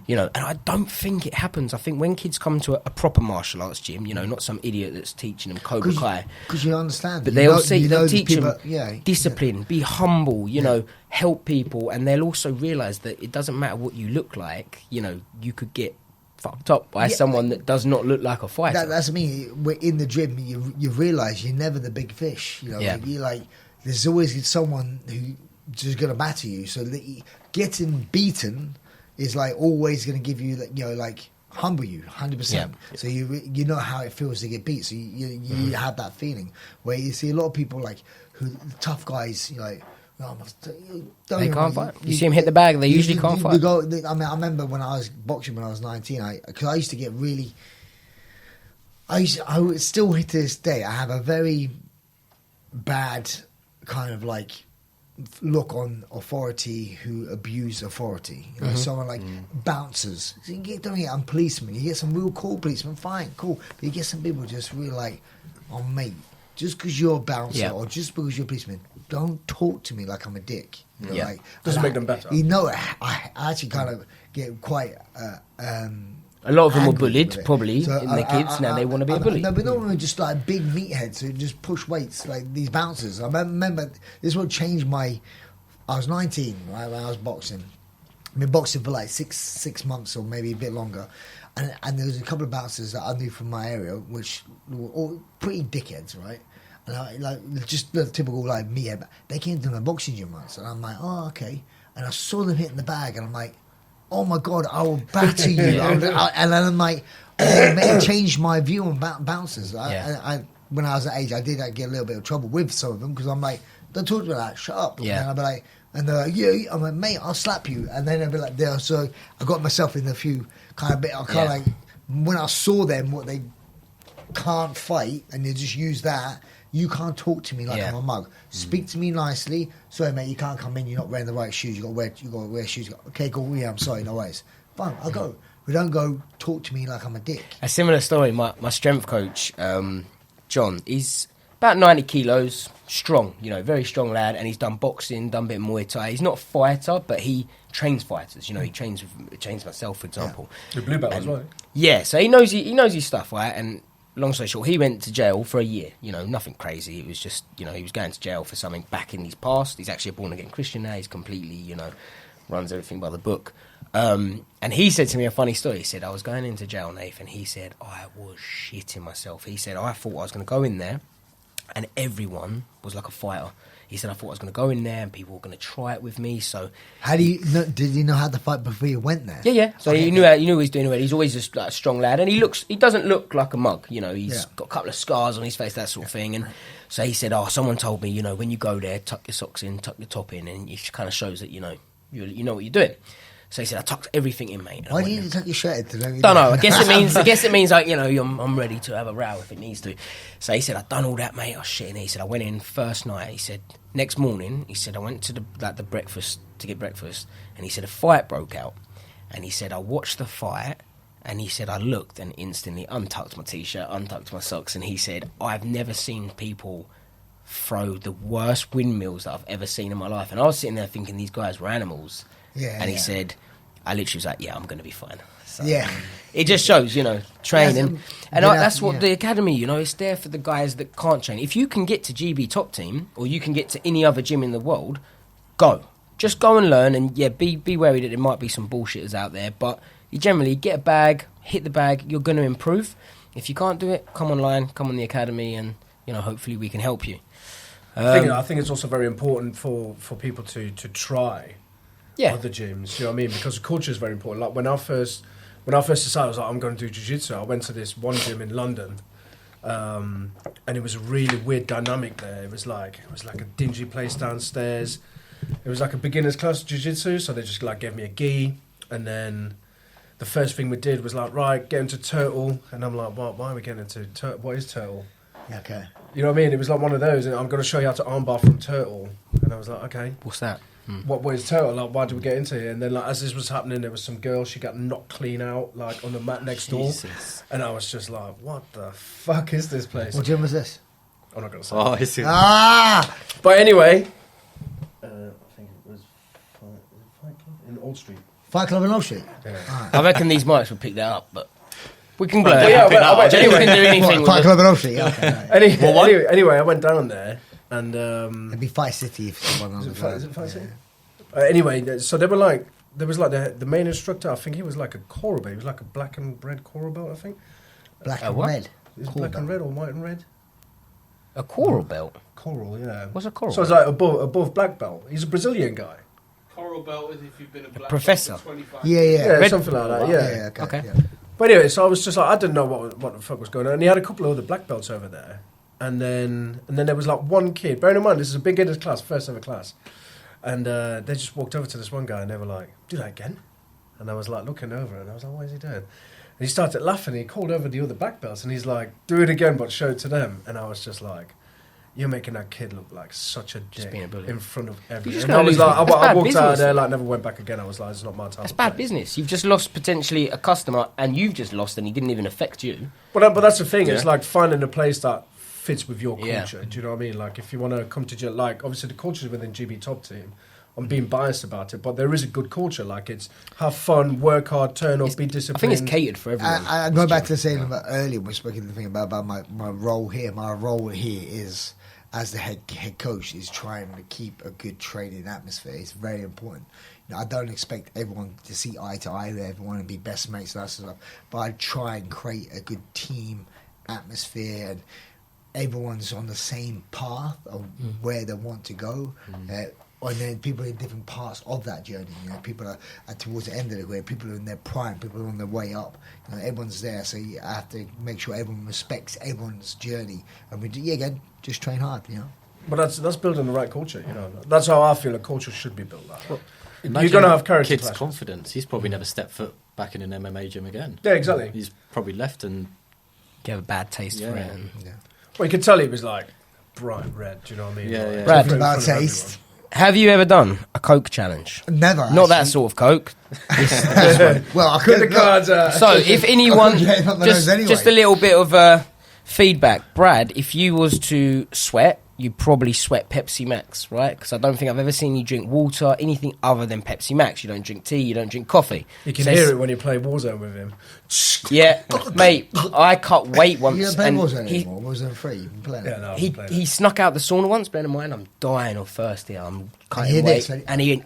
You know, and I don't think it happens. I think when kids come to a proper martial arts gym, you know, not some idiot that's teaching them Cobra Kai.
Because you understand.
But they'll teach them discipline, be humble, you know, help people. And they'll also realise that it doesn't matter what you look like, you know, you could get fucked up by someone that does not look like a fighter.
That's me. We're in the gym, you realise you're never the big fish. You know, you're like, there's always someone who's just going to batter you. So getting beaten is like always going to give you, you know, like humble you 100%. So you know how it feels to get beat. So you have that feeling where you see a lot of people like who tough guys, you know, like,
they can't fight. You see them hit the bag, they usually can't fight.
I mean, I remember when I was boxing when I was 19, because I used to get really. I would still to this day. I have a very bad kind of like look on authority who abuse authority. You know, someone like bouncers. So you don't get policemen. You get some real cool policemen, fine, cool. But you get some people just really like, oh mate, just because you're a bouncer or just because you're a policeman, don't talk to me like I'm a dick. You know, like,
doesn't make them better.
You know, I actually kind of get quite.
A lot of them were bullied, probably, so in the kids. Now they want to be a bully.
No, but not really just like big meatheads who just push weights, like these bouncers. I remember this will change my. I was 19, right, when I was boxing. I've been boxing for like six months or maybe a bit longer. And there was a couple of bouncers that I knew from my area, which were all pretty dickheads, right? And I, like just the typical like meathead. They came to my boxing gym once, and I'm like, oh, okay. And I saw them hitting the bag, and I'm like, oh my God, I will batter you. And then I'm like, it changed my view on bouncers. When I was that age, I did get a little bit of trouble with some of them because I'm like, don't talk to me like that, shut up. And I'll be like, and they're like, yeah, I'm like, mate, I'll slap you. And then they'll be like, there. So I got myself in a few kind of bit, I kind of like, when I saw them, what they can't fight, and they just use that, you can't talk to me like I'm a mug. Speak to me nicely. Sorry, mate, you can't come in. You're not wearing the right shoes. You got to wear shoes. Okay, cool. Yeah, I'm sorry. No worries. Fine, I'll go. We don't go talk to me like I'm a dick.
A similar story. My strength coach, John, he's about 90 kilos, strong. You know, very strong lad, and he's done boxing, done a bit of Muay Thai. He's not a fighter, but he trains fighters. You know, he trains myself, for example.
The blue belt as well.
Yeah, so he knows his stuff, right? And long story short, he went to jail for a year. You know, nothing crazy. It was just, you know, he was going to jail for something back in his past. He's actually a born-again Christian now. He's completely, you know, runs everything by the book. And he said to me a funny story. He said, I was going into jail, Nathan. He said, I was shitting myself. He said, I thought I was going to go in there and everyone was like a fighter. He said, I thought I was going to go in there and people were going to try it with me. So,
how do you know? Did you know how to fight before you went there?
Yeah. So he knew what he was doing. He's always just like a strong lad, and he doesn't look like a mug. You know, he's got a couple of scars on his face, that sort of thing. And so he said, someone told me, you know, when you go there, tuck your socks in, tuck your top in, and it kind of shows that you know what you're doing. So he said, I tucked everything in, mate.
Why do you tuck your shirt in?
Don't know. I guess it means like, you know, I'm ready to have a row if it needs to. So he said, I've done all that, mate. I was shitting. He said, I went in first night. He said, next morning, he said, I went to the breakfast to get breakfast, and he said a fight broke out. And he said, I watched the fight, and he said, I looked and instantly untucked my t-shirt, untucked my socks, and he said, I've never seen people throw the worst windmills that I've ever seen in my life. And I was sitting there thinking these guys were animals. And he said, I literally was like, yeah, I'm going to be fine. So it just shows, you know, training. And that's what the academy, you know, it's there for the guys that can't train. If you can get to GB top team, or you can get to any other gym in the world, go. Just go and learn, and be wary that there might be some bullshitters out there. But you generally get a bag, hit the bag, you're going to improve. If you can't do it, come online, come on the academy, and, you know, hopefully we can help you.
I think it's also very important for people to try other gyms, you know what I mean? Because culture is very important. Like when I first when I first decided, I was like, I'm going to do jiu-jitsu. I went to this one gym in London, and it was a really weird dynamic there. It was like a dingy place downstairs. It was like a beginner's class of jiu-jitsu, so they just like gave me a gi, and then the first thing we did was like, right, get into turtle, and I'm like, why are we getting into turtle? What is turtle?
Okay.
You know what I mean? It was like one of those, and I'm going to show you how to armbar from turtle, and I was like, okay.
What's that?
What is turtle? Like, why did we get into it? And then, like, as this was happening, there was some girl. She got knocked clean out, like on the mat next door, and I was just like, "What the fuck is this place?"
What gym was this?
I'm not gonna say.
Oh, it's
But anyway, I think it was Fight Club in Old Street.
Fight Club in Old Street.
Yeah.
I reckon these mics will pick that up, but we can blur
Well,
it.
yeah,
out.
but
Jenny can do anything with
Fight
it.
Club in Old Street. Yeah, okay, right.
Anyway, I went down there, and
It'd be Fight City if someone
is
else
it Fight City? Anyway, so they were like, there was like the main instructor. I think he was like a coral belt. He was like a black and red coral belt. I think.
Black and
what?
red.
Is it
Coral
black and
belt.
red or white and red?
A coral belt.
Coral, yeah.
What's a coral
So it's like above black belt. He's a Brazilian guy.
Coral belt is if you've been a black
professor.
belt for 25
Yeah,
years.
yeah.
Yeah,
Red-
something like that.
Yeah,
Yeah.
Okay.
Yeah.
But anyway, so I was just like, I didn't know what the fuck was going on. And he had a couple of other black belts over there. And then there was like one kid. Bearing in mind, this is a beginner's class, first ever class. And they just walked over to this one guy and they were like, do that again? And I was like looking over and I was like, what is he doing? And he started laughing. He called over the other black belts and he's like, do it again, but show it to them. And I was just like, you're making that kid look like such a dick
being a bully.
in front of everyone.
just
And I
gotta
was
lose-
like,
that's
I
bad
walked out of
business.
there, like never went back again. I was like, it's not my time.
It's bad business. You've just lost potentially a customer, and you've just lost, and he didn't even affect you.
But that's the thing.
Yeah.
It's like finding a place that fits with your
Yeah.
culture. Do you know what I mean? Like if you want to come to like obviously the culture within GB Top Team. I'm being biased about it, but there is a good culture. Like it's have fun, work hard, turn up, be
I
disciplined.
think it's catered for everyone.
I go back to saying about earlier, we spoke the thing about my role here. My role here is, as the head coach, is trying to keep a good training atmosphere. It's very important. You know, I don't expect everyone to see eye to eye with everyone and be best mates and that sort of stuff, but I try and create a good team atmosphere and everyone's on the same path of where they want to go. And then people in different parts of that journey. You know, people are towards the end of the way. People are in their prime. People are on their way up. You know, everyone's there, so you have to make sure everyone respects everyone's journey. And we do, again, just train hard. You know.
But that's building the right culture. You know, that's how I feel a culture should be built. Like.
Imagine
You're gonna have character
kids'
clashes.
confidence. He's probably never stepped foot back in an MMA gym again.
Yeah, exactly.
He's probably left and
You have a bad taste for
Yeah.
it. And
Well, you could tell he was like bright red. Do you know what I mean?
Yeah,
Like,
yeah.
Brad.
in front
About
of
taste.
everyone.
have you ever done a Coke challenge?
Never.
Not that
actually.
sort of Coke.
Well, I
Put
could
the cards out.
So, if anyone,
Yeah, not the nose anyway.
just a little bit of feedback, Brad. If you was to sweat, you'd probably sweat Pepsi Max, right? Because I don't think I've ever seen you drink water, anything other than Pepsi Max. You don't drink tea, you don't drink coffee.
You can
So
hear
it's-
it when you play Warzone with him.
Yeah, mate. I cut weight once,
You don't play
and
Warzone
he,
anymore. Warzone 3. You can play it.
Yeah, no,
he
I'm playing
he
it.
snuck out the sauna once. Bear in mind, I'm dying of thirst here. I'm cutting
hear
weight,
this, ready?
and he went.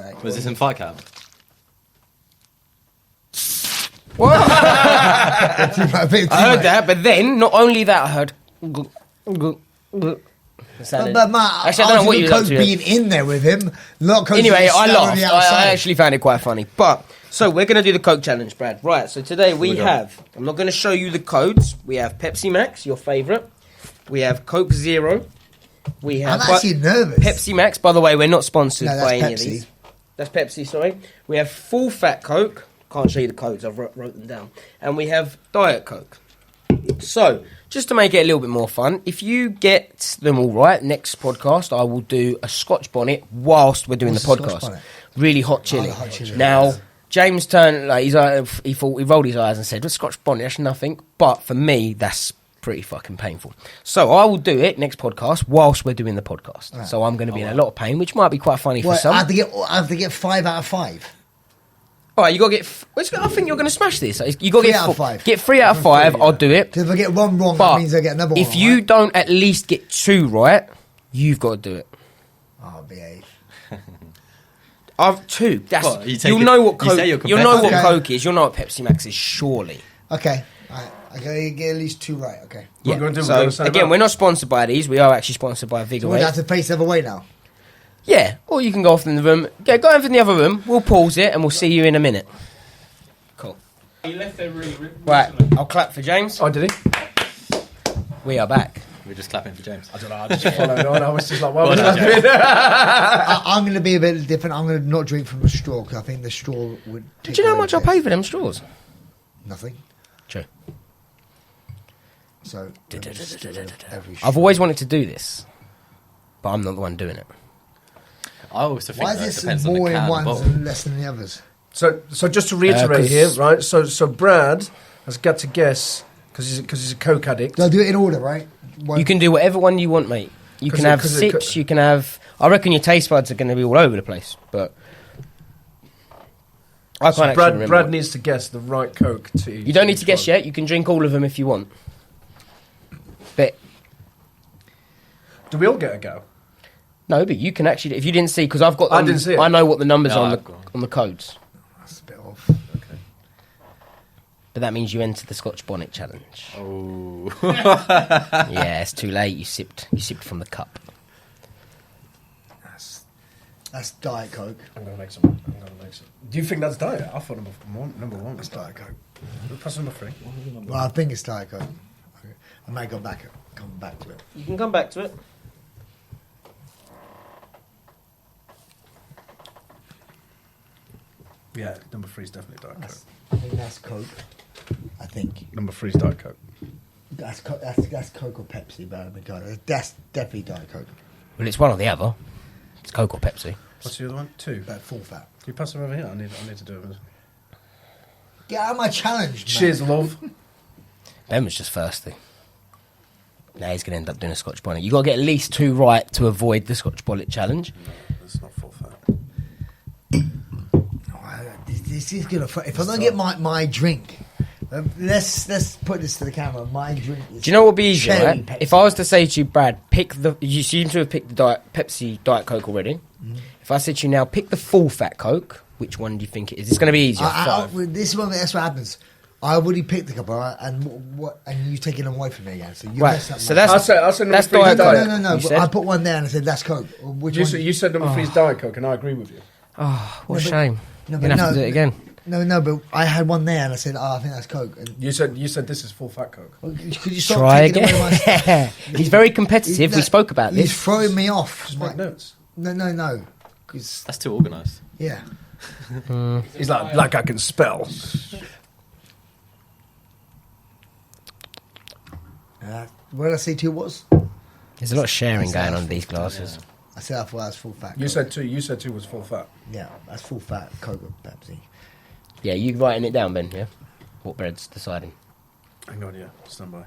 Right.
was this in Fight Camp?
I heard that, but then not only that, I heard.
But Matt,
Actually, I don't know what you was up
Coach
to.
being in there with him. Lot of
Anyway,
coaches
I
standing on
laughed.
the
I
outside.
actually found it quite funny. But so we're going to do the Coke challenge, Brad. Right. So today we
We go.
have. I'm not going to show you the codes. We have Pepsi Max, your favourite. We have Coke Zero. We have
I'm actually nervous.
Pepsi Max. By the way, we're not sponsored
No, that's
by any of
Pepsi.
these. That's Pepsi. Sorry. We have full fat Coke. Can't show you the codes. I've wrote them down. And we have Diet Coke. So, just to make it a little bit more fun, if you get them all right, next podcast I will do a Scotch bonnet whilst we're doing
What's
the
a Scotch
podcast.
bonnet?
Really hot chili.
the hot chili.
Now, James turned like he thought he rolled his eyes and said, "Well, Scotch bonnet, that's nothing." But for me, that's pretty fucking painful. So I will do it next podcast whilst we're doing the podcast.
Right.
So I'm going to be in a lot of pain, which might be quite funny
Well,
for some.
I have to get 5 out of 5.
All right, you got to get. I think you're going to smash this. You got to
3
get
out of 5.
Get 3 out of 5. I'll do it.
Because if I get one wrong,
But
that means I get another one.
if you
right?
don't at least get 2 right, you've got to do it.
Oh, behave.
I've 2. That's
What, you take
you'll
it-
know what
you say
Coke.
you're
You'll know what
competitive.
Coke is. You'll know what Pepsi Max is. Surely.
Okay. All right. I gotta get at least 2 right. Okay.
What we're gonna do, we're
So
gonna sign
again,
up.
we're not sponsored by these. We are actually sponsored by
So
Vigor
we're going to
Weight.
have to face the other way now.
Yeah, or you can go off in the room. Yeah, go over in the other room. We'll pause it and we'll see you in a minute. Cool.
He left there really
Right,
recently.
I'll clap for James.
Oh, did he?
We are back.
We're just clapping for James.
I don't know. I just followed on. I was just like, well,
Well done, James.
I'm going to be a bit different. I'm going to not drink from a straw because I think the straw would.
Do you know how much I pay for them straws?
Nothing.
True.
So every
I've always wanted to do this, but I'm not the one doing it.
I also think
Why
that
is
depends
this
on the
more
can
in
and
ones
bottle.
and less than the others?
So just to reiterate
'cause-
here, right? So Brad has got to guess because he's a Coke addict.
They'll do it in order, right? One-
You can do whatever one you want, mate. You
'Cause
can
it-
have
'cause it
sips,
co-
you can have... I reckon your taste buds are going to be all over the place, but... I can't
So
actually
Brad
remember.
needs to guess the right Coke to.
You don't need to guess yet. You can drink all of them if you want. But...
Do we all get a go?
No, but you can actually... If you didn't see... Because I've got them...
I didn't see it.
I know what the numbers
No,
are
I've got 'em.
on the codes.
That's a bit off.
Okay.
But that means you enter the Scotch Bonnet Challenge.
Oh.
Yeah, it's too late. You sipped from the cup.
That's Diet Coke.
I'm gonna make some. Do you think that's diet? I thought number one was
That's Diet Coke.
Pass number three.
Well, I think it's Diet Coke. I might come back to it.
You can come back to it.
Yeah, number three is definitely Diet Coke.
I think that's Coke. I think
Number three is Diet Coke.
that's Coke or Pepsi, but that's definitely Diet Coke.
Well, it's one or the other. It's Coke or Pepsi.
What's the other one? Two.
But full fat.
Can you pass them over here? I need to do it.
Get out of my challenge, man.
Cheers, love.
Ben was just thirsty. Now he's going to end up doing a Scotch bonnet. You've got to get at least 2 right to avoid the Scotch bonnet challenge.
It's not full fat.
This is gonna. If I don't get my drink, let's put this to the camera. My drink. Is
Do you know what would be easier,
cherry
right?
Pepsi.
If I was to say to you, Brad, pick the... You seem to have picked the Pepsi Diet Coke already. If I said to you now, pick the full fat Coke, which one do you think it is? It's going to be easier.
This is that's what happens. I already picked the cup, all right, and you taking them away from me again. So you
Right,
messed up
so
my-
that's...
I said number
that's
three is
Diet
Diet.
no.
You
But
said?
I put one there and I said that's Coke. Which one?
You said number three is Diet Coke, and I agree with you.
Oh, what a
No, but-
shame.
no,
You're
but
going to have to
no,
do it again.
No, but I had one there and I said, I think that's Coke. And
You said this is full fat Coke.
could you stop
Try
taking away my stuff?
again. He's very competitive. We spoke about
He's
this.
throwing me off.
Just make notes.
No. 'Cause,
That's too organised.
yeah.
He's like I can spell.
What did I say two was?
There's a lot of sharing going on in these glasses.
I said I thought that was full fat.
You
Coke.
said two. You said two was full fat.
Yeah, that's full fat Coke or Pepsi.
Yeah, you writing it down, Ben, yeah? What Brad's deciding.
Hang on, yeah. Stand by.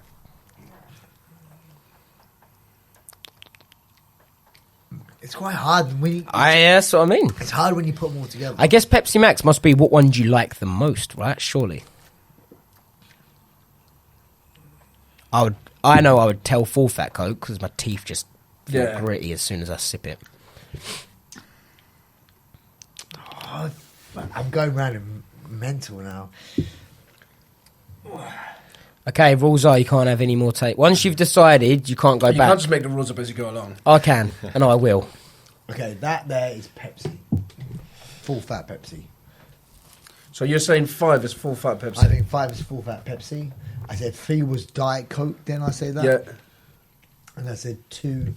It's quite hard when you,
That's what I mean.
it's hard when you put them all together.
I guess Pepsi Max must be what one do you like the most, right? Surely. I know I would tell full fat Coke because my teeth just feel
Yeah.
gritty as soon as I sip it.
I'm going round and mental now.
Okay, rules are you can't have any more tape. Once you've decided, you can't go
You
back.
can't just make the rules up as you go along.
I can, and I will.
Okay, that there is Pepsi. Full fat Pepsi.
So you're saying 5 is full fat Pepsi?
I think 5 is full fat Pepsi. I said 3 was Diet Coke, then I say that.
Yeah.
And I said 2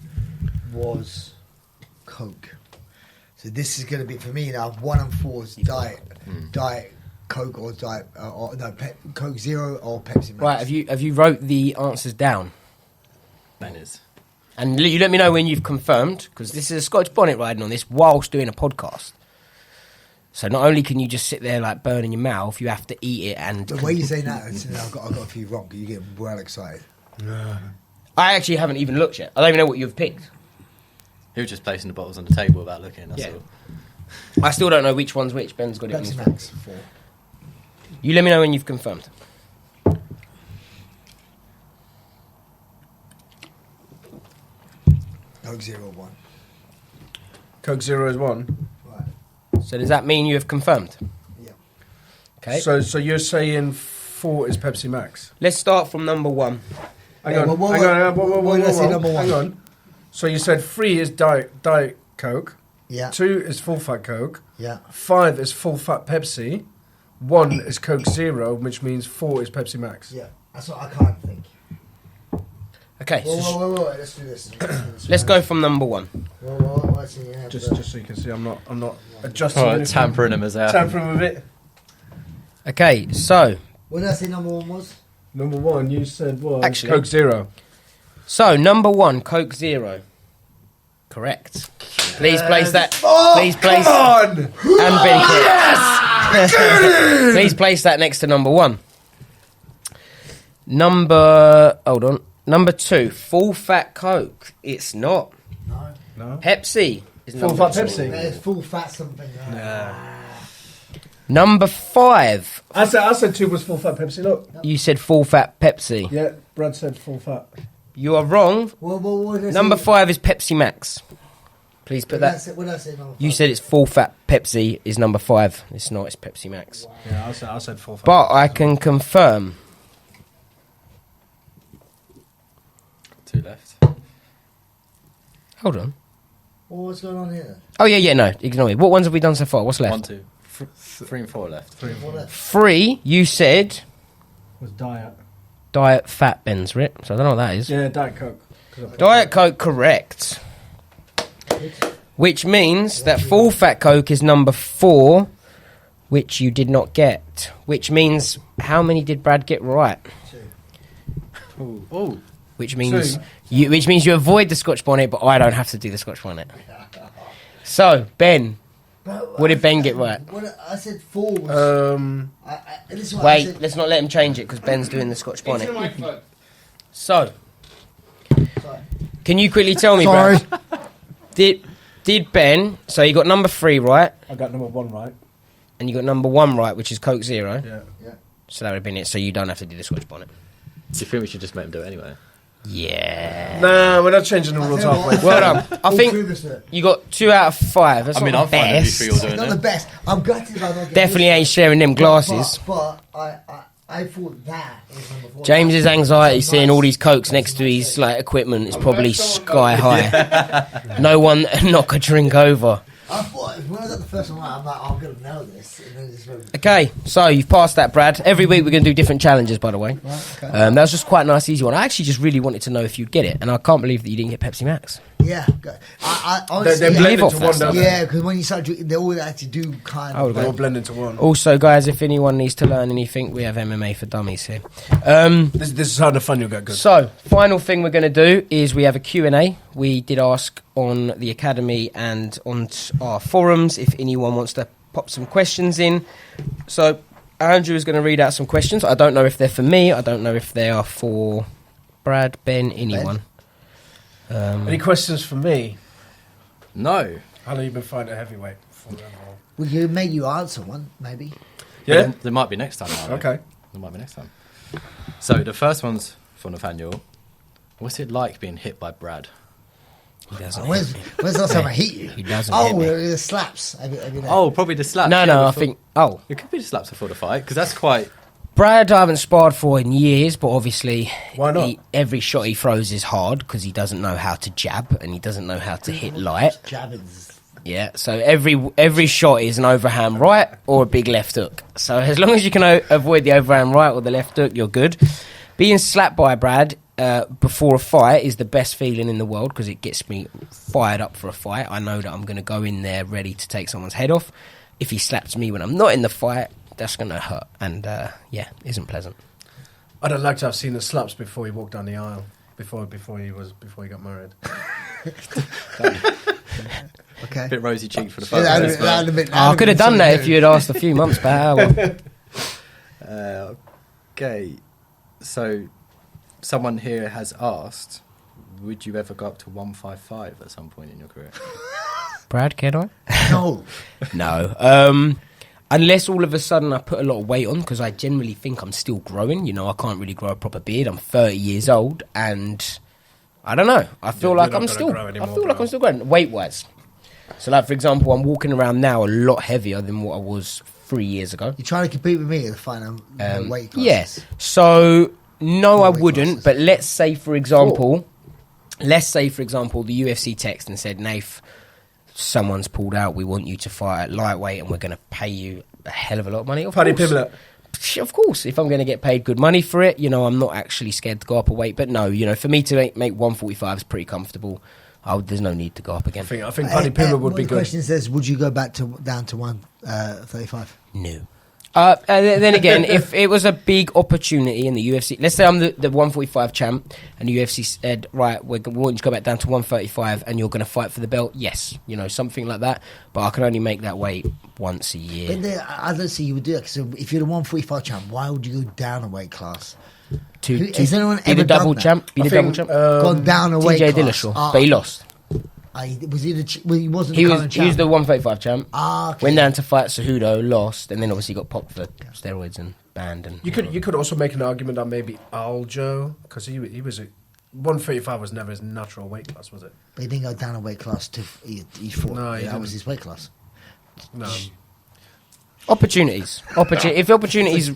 was Coke. So this is going to be, for me now, 1 and 4 is Diet Coke or Diet, Coke Zero or Pepsi Max.
Right, have you wrote the answers down?
Ben is.
And you let me know when you've confirmed, because this is a Scotch bonnet riding on this whilst doing a podcast. So not only can you just sit there like burning your mouth, you have to eat it and...
The way you say that, I've got a few wrong, because you get well excited.
I actually haven't even looked yet. I don't even know what you've picked.
He was just placing the bottles on the table without looking, that's
Yeah.
all.
I still don't know which one's which. Ben's got it in his
Pepsi
phone.
Max, 4.
You let me know when you've confirmed.
Coke Zero 1.
Coke Zero is 1.
Right.
So does that mean you have confirmed?
Yeah.
Okay.
So you're saying 4 is Pepsi Max?
Let's start from number 1.
Hang
Yeah,
on,
well,
hang on,
what did I say number 1?
Hang on. So you said 3 is Diet Coke,
Yeah.
2 is full fat Coke,
Yeah.
5 is full fat Pepsi, 1 is Coke Zero, which means 4 is Pepsi Max.
Yeah, that's what I can't think.
Okay,
Whoa, let's do this.
let's go from number 1.
Just so you can see, I'm not adjusting.
All right,
anything.
tampering them as well.
Tampering with it.
Okay, so
What did I say number 1 was?
Number 1, you said was
Actually-
Coke Zero.
number 1, Coke Zero. Correct. Please place that. Please place.
On!
And Benny. Yes. Please place that next to number 1. Hold on. Number 2, full fat Coke. It's not.
No.
Pepsi is
Full
number
fat
2.
Pepsi.
There's full fat something.
Number 5,
I said 2 was full fat Pepsi. Look.
you said full fat Pepsi.
Yeah, Brad said full fat.
You are wrong.
What did I
Number
say?
5 is Pepsi Max. Please put that.
What did I say number 5?
You said it's full fat Pepsi is number 5. It's not. It's Pepsi Max.
Yeah, I said full fat.
But I can confirm.
2 left.
Hold on.
What's going on here?
Oh yeah. No, ignore me. What ones have we done so far? What's left?
1, 2, 3 and 4 left.
3. You said
was Diet.
Diet Fat Ben's Rip. So I don't know what that is.
Yeah, Diet Coke.
Diet Coke, correct. Which means that full fat Coke is number 4, which you did not get. Which means how many did Brad get right?
2.
Oh,
Which means
2.
you avoid the Scotch bonnet, but I don't have to do the Scotch bonnet. So Ben, what did Ben get right?
I said 4 was... this is what I
Wait,
said.
let's not let him change it because Ben's doing the Scotch bonnet.
Into the microphone.
So,
Sorry.
can you quickly tell me,
Sorry.
Brad? Did Ben? So you got number 3 right,
I got number 1 right.
and you got number 1 right, which is Coke Zero.
Yeah.
So that would have been it. So you don't have to do the Scotch bonnet.
do you think we should just make them do it anyway?
Yeah.
Nah, we're not changing the rules halfway.
Well done. I think
It's
you got 2 out of 5. That's
I mean,
not
I'm
the
fine with you
best.
3 all doing
not the
it.
best. I'm gutted about not getting
Definitely
this
ain't sharing them glasses.
But I thought that was number 4.
James's anxiety
That's
seeing
nice.
all these Cokes next to his like equipment is probably sky high. No one knock a drink over.
I thought when I was at the first one, I'm like, I'm gonna know this. And then it's very,
Okay, so you've passed that, Brad. Every week we're going to do different challenges, by the way.
right, okay.
That was just quite a nice, easy one. I actually just really wanted to know if you'd get it, and I can't believe that you didn't get Pepsi Max.
Yeah, good. I honestly,
They blend
leave off
into
that
one,
stuff.
don't they?
yeah, because when you start drinking, they all had to do kind
I would
of.
They all
Like,
blend into one.
Also, guys, if anyone needs to learn anything, we have MMA for Dummies here.
This is how the fun will get good.
So, final thing we're going to do is we have a Q&A. We did ask on the Academy and on our forums if anyone wants to pop some questions in. So, Andrew is going to read out some questions. I don't know if they're for me. I don't know if they are for Brad, Ben, anyone.
Any questions for me?
No.
How long you been fighting a heavyweight?
well, you made you answer one, maybe.
Yeah?
But there might be next time. Now,
Okay.
There might be next time. So the first one's for Nathaniel. What's it like being hit by Brad?
He doesn't
When's
hit me.
the last time I hit you?
He doesn't
Oh,
hit me.
the slaps. Every day.
Oh, probably the slap.
No,
yeah,
no, I
before-
think... Oh,
It could be the slaps before the fight, because that's quite...
Brad I haven't sparred for in years, but obviously
Why not?
every shot he throws is hard because he doesn't know how to jab and he doesn't know how to hit light.
Jabbings.
Yeah, so every shot is an overhand right or a big left hook. So as long as you can avoid the overhand right or the left hook, you're good. Being slapped by Brad before a fight is the best feeling in the world because it gets me fired up for a fight. I know that I'm going to go in there ready to take someone's head off. If he slaps me when I'm not in the fight, that's going to hurt and, isn't pleasant.
I'd have liked to have seen the slaps before he walked down the aisle. Before he got married.
Okay.
bit rosy cheeked for the
Yeah,
first one.
I could have done that if you had asked a few months back.
Okay, so someone here has asked, would you ever go up to 155 at some point in your career?
Brad, can I?
No.
No. Unless all of a sudden I put a lot of weight on, because I generally think I'm still growing. You know, I can't really grow a proper beard. I'm 30 years old, and I don't know. I feel
You're
like
not
I'm
gonna
still.
grow anymore,
I feel like
bro.
I'm still growing weight-wise. So, like for example, I'm walking around now a lot heavier than what I was 3 years ago.
You're trying to compete with me to find a weight class.
Yes. So no, I
Weight
wouldn't.
classes.
But let's say, for example, the UFC text and said, Nath, someone's pulled out, we want you to fight at lightweight and we're going to pay you a hell of a lot of money.
Paddy Pimblett.
Of course, if I'm going to get paid good money for it, I'm not actually scared to go up a weight. But no, for me to make 145 is pretty comfortable. There's no need to go up again.
I think Paddy Pimblett would be
The
good.
question says, would you go back down to 135?
No. Then again, if it was a big opportunity in the UFC, let's say I'm the 145 champ, and the UFC said, right, we want you to go back down to 135, and you're going to fight for the belt. Yes, something like that. But I can only make that weight once a year.
But I don't see you would do it. So if you're the 145 champ, why would you go down a weight class? Has anyone
be
ever
the double
done
champ?
that?
Be the double champ?
Gone down a weight
TJ
class?
Dillashaw, but he lost.
Was he he wasn't
He
the
was
current
he was
champ?
the 135 champ.
Okay.
Went down to fight Cejudo, lost, and then obviously got popped for steroids and banned. And
You could also make an argument that maybe Aljo, because he was 135 was never his natural weight class, was it?
But he didn't go down a weight class to he fought.
No, he
that was
didn't.
his weight class.
No.
opportunities. If opportunities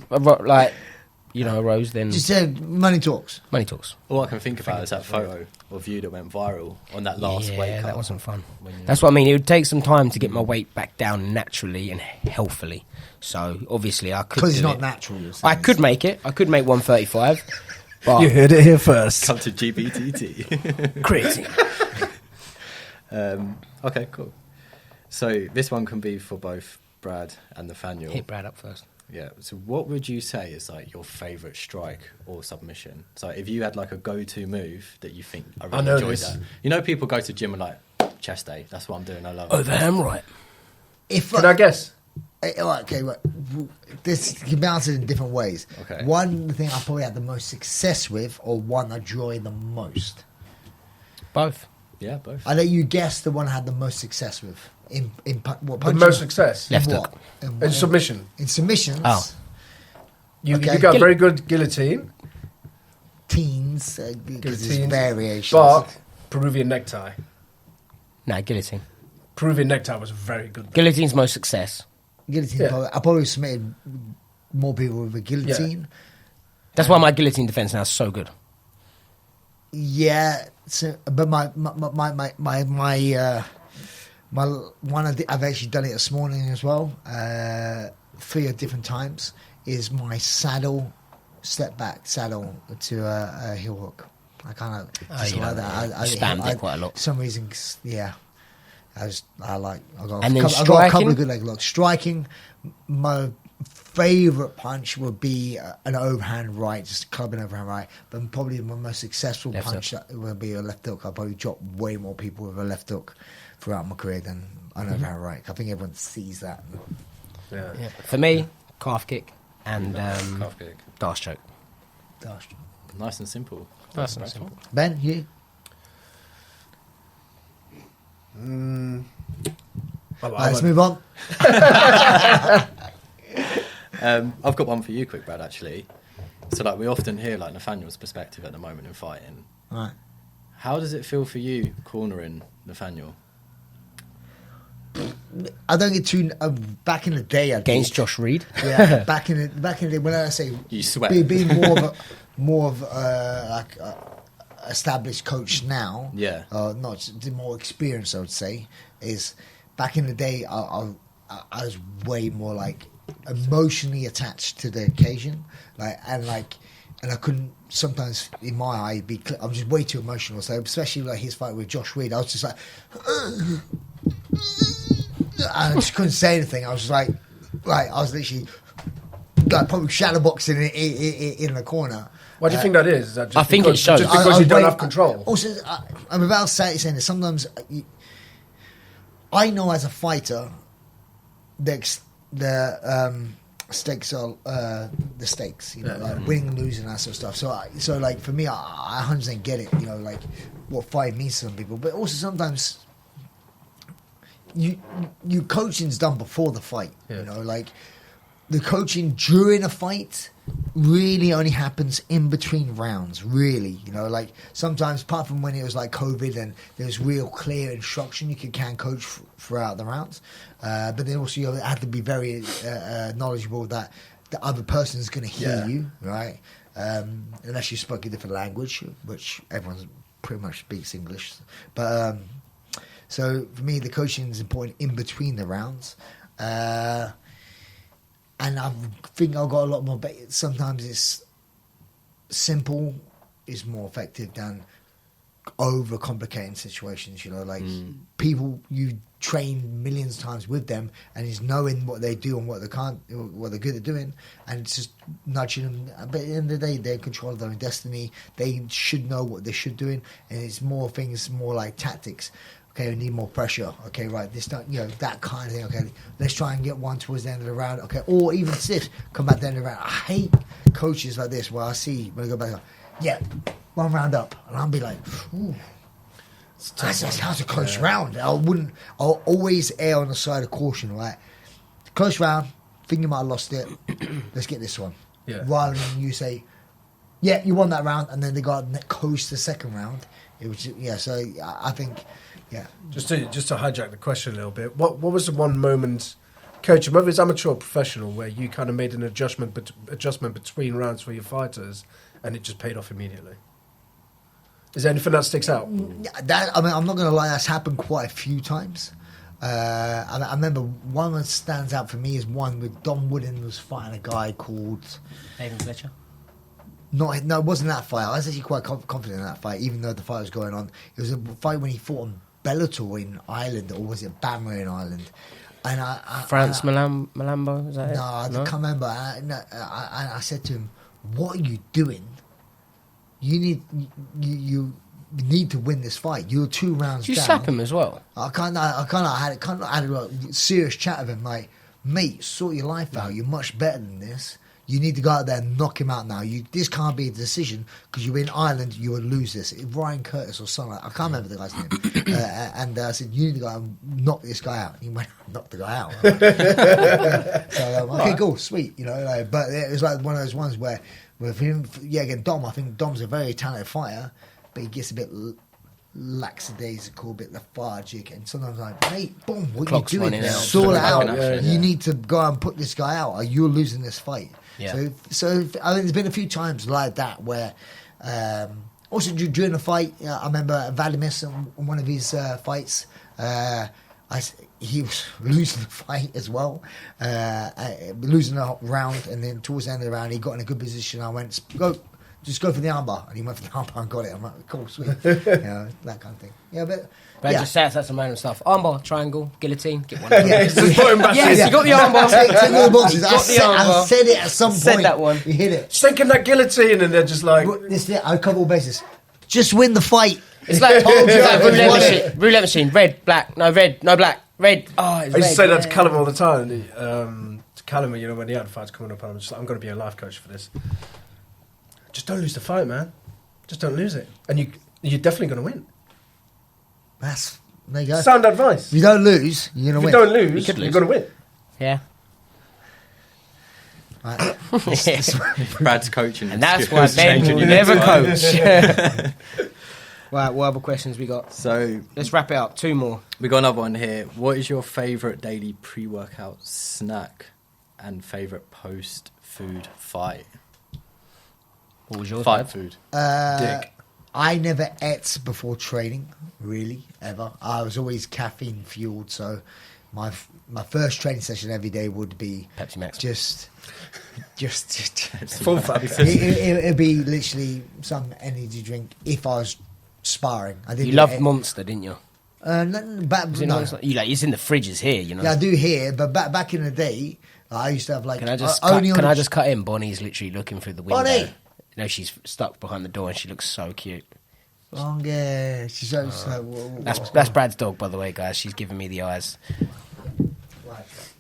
arose, then
Just said money talks.
money talks.
All I can think about is that photo of you that went viral on that last weight
Yeah,
cut.
that wasn't fun.
When you-
That's what I mean. It would take some time to get my weight back down naturally and healthily. So obviously I could.
Because it's
do
not
it.
natural. You're
I
saying.
could make it. I could make 135. But
You heard it here first.
Come to GBTT.
crazy.
Okay, cool. So this one can be for both Brad and Nathaniel.
Hit Brad up first.
Yeah. So what would you say is like your favourite strike or submission? So if you had like a go-to move that you think I really
I know
enjoyed
this.
that. People go to gym and like chest day. That's what I'm doing. I love it.
Overhand right.
If
Can I guess?
Okay, right. This can be answered in different ways.
Okay.
One thing I probably had the most success with, or one I enjoy the most.
Both.
Yeah, both.
I let you guess the one I had the most success with. In what
The
punching?
most success
Left
What?
hook.
in submission.
In submissions.
Oh.
You
Okay.
got a very good guillotine,
Teens, because there's
Guillotines.
variations.
but Peruvian necktie.
Nah, guillotine.
Peruvian necktie was very good.
Guillotine's most success.
Guillotine,
Yeah.
I probably submitted more people with a guillotine.
That's why my guillotine defense now is so good.
Yeah, so, but my one I've actually done it this morning as well. 3 at different times is my step back saddle to a heel hook. I kind of
you
like
know,
that.
yeah. Spammed it quite a lot.
For some reason, yeah. I got
And then
I got a couple
striking?
of good leg locks. Striking, my favourite punch would be an overhand right, just clubbing overhand right. But probably my most successful
Left
punch that would be a left hook. I probably dropped way more people with a left hook throughout my career than an overhand right. I think everyone sees that.
Yeah.
Yeah. For me, calf kick and
Calf kick.
Darce choke.
Gosh.
Nice and simple.
Nice and simple.
Ben, you? Let's move on.
I've got one for you, quick, Brad. Actually, so like we often hear like Nathaniel's perspective at the moment in fighting.
All right.
How does it feel for you cornering Nathaniel?
I don't get too back in the day. I
Against
did.
Josh Reed.
Yeah, back in the day when I say
You sweat.
being more of like established coach now.
Yeah.
Not the more experienced, I would say. Is back in the day, I was way more like emotionally attached to the occasion, and I couldn't sometimes in my eye I'm just way too emotional. So especially like his fight with Josh Reed, I was just like. I just couldn't say anything. I was just like I was literally like probably shadowboxing in the corner.
Why do you think that is? Is that just
I think
because,
it shows.
Just because
I
you don't
wait-
have control.
Also, I'm about saying that sometimes I know as a fighter the stakes are the stakes. Like winning, losing, that sort of stuff. So like for me, I 100% get it. Like what fight means to some people, but also sometimes. You coaching's done before the fight.
Yeah.
Like the coaching during a fight really only happens in between rounds. Really, like sometimes apart from when it was like COVID and there was real clear instruction, you can coach throughout the rounds. But then also you have to be very knowledgeable that the other person is going to hear you, right? Unless you spoke a different language, which everyone pretty much speaks English, but. So for me, the coaching is important in between the rounds. And I think I've got a lot more. Sometimes it's simple is more effective than overcomplicating situations. Like people you train millions of times with them, and it's knowing what they do and what they can't, what they're good at doing, and it's just nudging them. But at the end of the day, they're in control of their own destiny. They should know what they should doing, and it's more things, more like tactics. Okay, we need more pressure. Okay, right, this don't, that kind of thing. Okay, let's try and get one towards the end of the round. Okay, or even stiff, come back to the end of the round. I hate coaches like this where I see when I go back, one round up, and I'll be like, ooh. That's a close round. I'll always err on the side of caution, right? Close round, think you might have lost it. Let's get this one.
Yeah.
Rather than you say, you won that round, and then they got coast the second round. It was so I think Just
to hijack the question a little bit, what was the one moment, coach, whether it's amateur or professional, where you kind of made an adjustment between rounds for your fighters, and it just paid off immediately? Is there anything that sticks out?
I'm not going to lie, that's happened quite a few times. I remember one that stands out for me is one with Don Wooden was fighting a guy called...
David Fletcher?
No, it wasn't that fight. I was actually quite confident in that fight, even though the fight was going on. It was a fight when he fought on Bellator in Ireland, or was it Bama in Ireland? And
Malambo, is that it?
No, I can't remember. I said to him, what are you doing? You need to win this fight. You're 2 rounds
Did you
down.
slap him as well?
I had a serious chat with him, like, mate, sort your life out. You're much better than this. You need to go out there and knock him out now. This can't be a decision because you're in Ireland. You will lose this. Ryan Curtis or something. I can't remember the guy's name. And I said, you need to go out and knock this guy out. He went, knock the guy out. So okay, cool, sweet. But it was like one of those ones where with him, again, Dom. I think Dom's a very talented fighter, but he gets a bit lackadaisical, a bit lethargic, and sometimes I'm like, mate, boom, what are you doing? Sort it out. You need to go and put this guy out, or you're losing this fight.
Yeah.
So I think there's been a few times like that where, also during the fight, I remember Vladimir on one of his fights, he was losing the fight as well, losing a round, and then towards the end of the round, he got in a good position. I went, just go for the armbar, and he went for the armbar and got it. I'm like, cool, sweet, that kind of thing. Yeah, but
just that's some random stuff. Armbar, triangle, guillotine, get one.
Yes,
you got the armbar.
Take all the boxes. I said it at some point.
Said that one.
You hit it.
Thinking that guillotine, and they're just like,
I cover all bases. Just win the fight.
It's like roulette machine. Red, black, no red, no black, red. Oh, it's
I used to
red,
say that to Callum all the time. To Callum, when he had fights coming up, I'm just like, I'm going to be a life coach for this. Just don't lose the fight, man. Just don't lose it, and you're definitely going to win.
There you go.
Sound advice.
If you don't lose, you're going to win.
If you don't lose, you're going to win.
Yeah.
Right.
Brad's coaching,
and that's why Ben will never coach. Right, what other questions we got?
So
let's wrap it up. 2 more.
We got another one here. What is your favourite daily pre-workout snack and favourite post-food fight?
What was yours?
Fight food.
Dick.
I never ate before training, really, ever. I was always caffeine fueled, so my first training session every day would be
Pepsi Max.
Just
Full fat.
It'd be literally some energy drink if I was sparring.
You loved Monster, didn't you?
No.
It's in the fridges here,
Yeah, I do here, but back in the day, I used to have like.
Can I just cut in? Bonnie's literally looking through the window.
Bonnie!
She's stuck behind the door and she looks so cute.
Yeah, she's so.
That's Brad's dog, by the way, guys. She's giving me the eyes.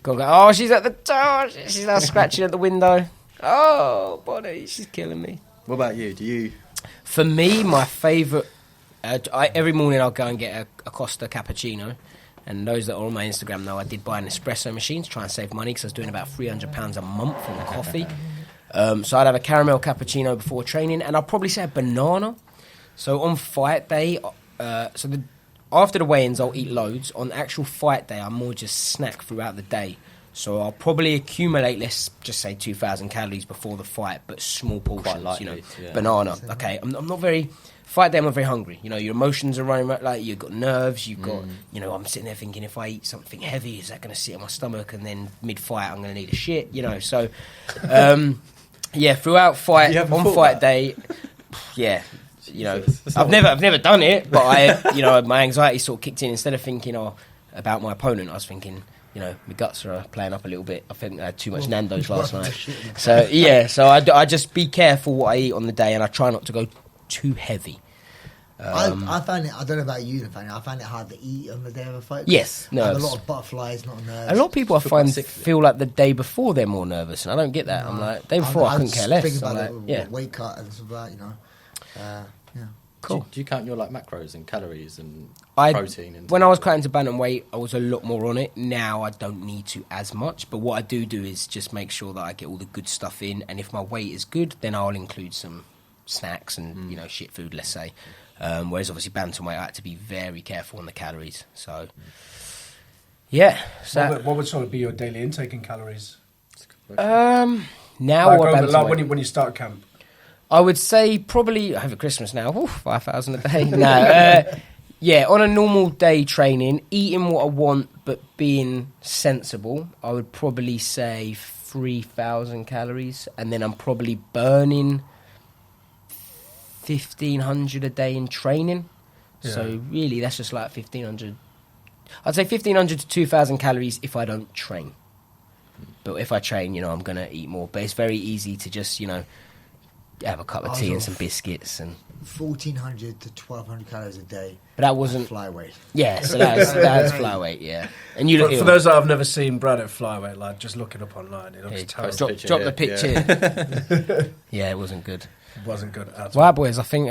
Oh, she's at the door. She's now scratching at the window. Oh, Bonnie, she's killing me.
What about you? Do you?
For me, my favourite. Every morning I'll go and get a Costa cappuccino. And those that are on my Instagram know I did buy an espresso machine to try and save money because I was doing about £300 a month on coffee. So I'd have a caramel cappuccino before training, and I'd probably say a banana. So on fight day, after the weigh-ins, I'll eat loads. On actual fight day, I'm more just snack throughout the day. So I'll probably accumulate, let's just say 2,000 calories before the fight, but small portions.
Quite lightly, yeah.
Banana. Okay, I'm not very fight day I'm very hungry. You know, your emotions are running like you've got nerves. You've got, you know, I'm sitting there thinking if I eat something heavy, is that going to sit in my stomach? And then mid-fight, I'm going to need a shit. You know, so yeah, throughout fight on fight day, yeah. You know, I've never done it, but you know, my anxiety sort of kicked in. Instead of thinking about my opponent, I was thinking, you know, my guts are playing up a little bit. I think I had too much Nando's last night. So yeah, so I just be careful what I eat on the day, and I try not to go too heavy.
I find it. I don't know about you, Nathaniel. I find it hard to eat on the day of a fight.
Yes,
I have
nerves.
a lot of butterflies, not nerves.
A lot of people I find feel like the day before they're more nervous, and I don't get that. I'm like, day before I couldn't care less.
Thinking about
like, yeah,
weight cut and stuff like that, you know. Yeah.
cool.
Do you count your like macros and calories and protein? And
when I was cutting to bantamweight, I was a lot more on it. Now I don't need to as much, but what I do is just make sure that I get all the good stuff in, and if my weight is good, then I'll include some snacks and you know, shit food, let's say. Whereas obviously bantamweight, I had to be very careful on the calories. So yeah. So
What would sort of be your daily intake in calories?
now
Like,
or
over, like
bantamweight?
when you start camp?
I would say probably over Christmas now. 5,000 a day. No, yeah. On a normal day training, eating what I want but being sensible, I would probably say 3,000 calories, and then I'm probably burning 1,500 a day in training.
Yeah.
So really, that's just like 1,500. I'd say 1,500 to 2,000 calories if I don't train. But if I train, you know, I'm gonna eat more. But it's very easy to just, you know, have a cup of tea and some biscuits and
1,400 to 1,200 calories a day.
But that wasn't
flyweight.
Yeah, so that's flyweight. Yeah, and you look
For those that have never seen Brad at flyweight, like just look it up online. It looks terrible.
drop the picture. Yeah, it wasn't good.
It wasn't good at all.
Well, boys, I think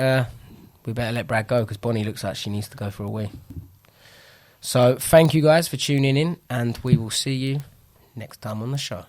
we better let Brad go because Bonnie looks like she needs to go for a wee. So thank you guys for tuning in, and we will see you next time on the show.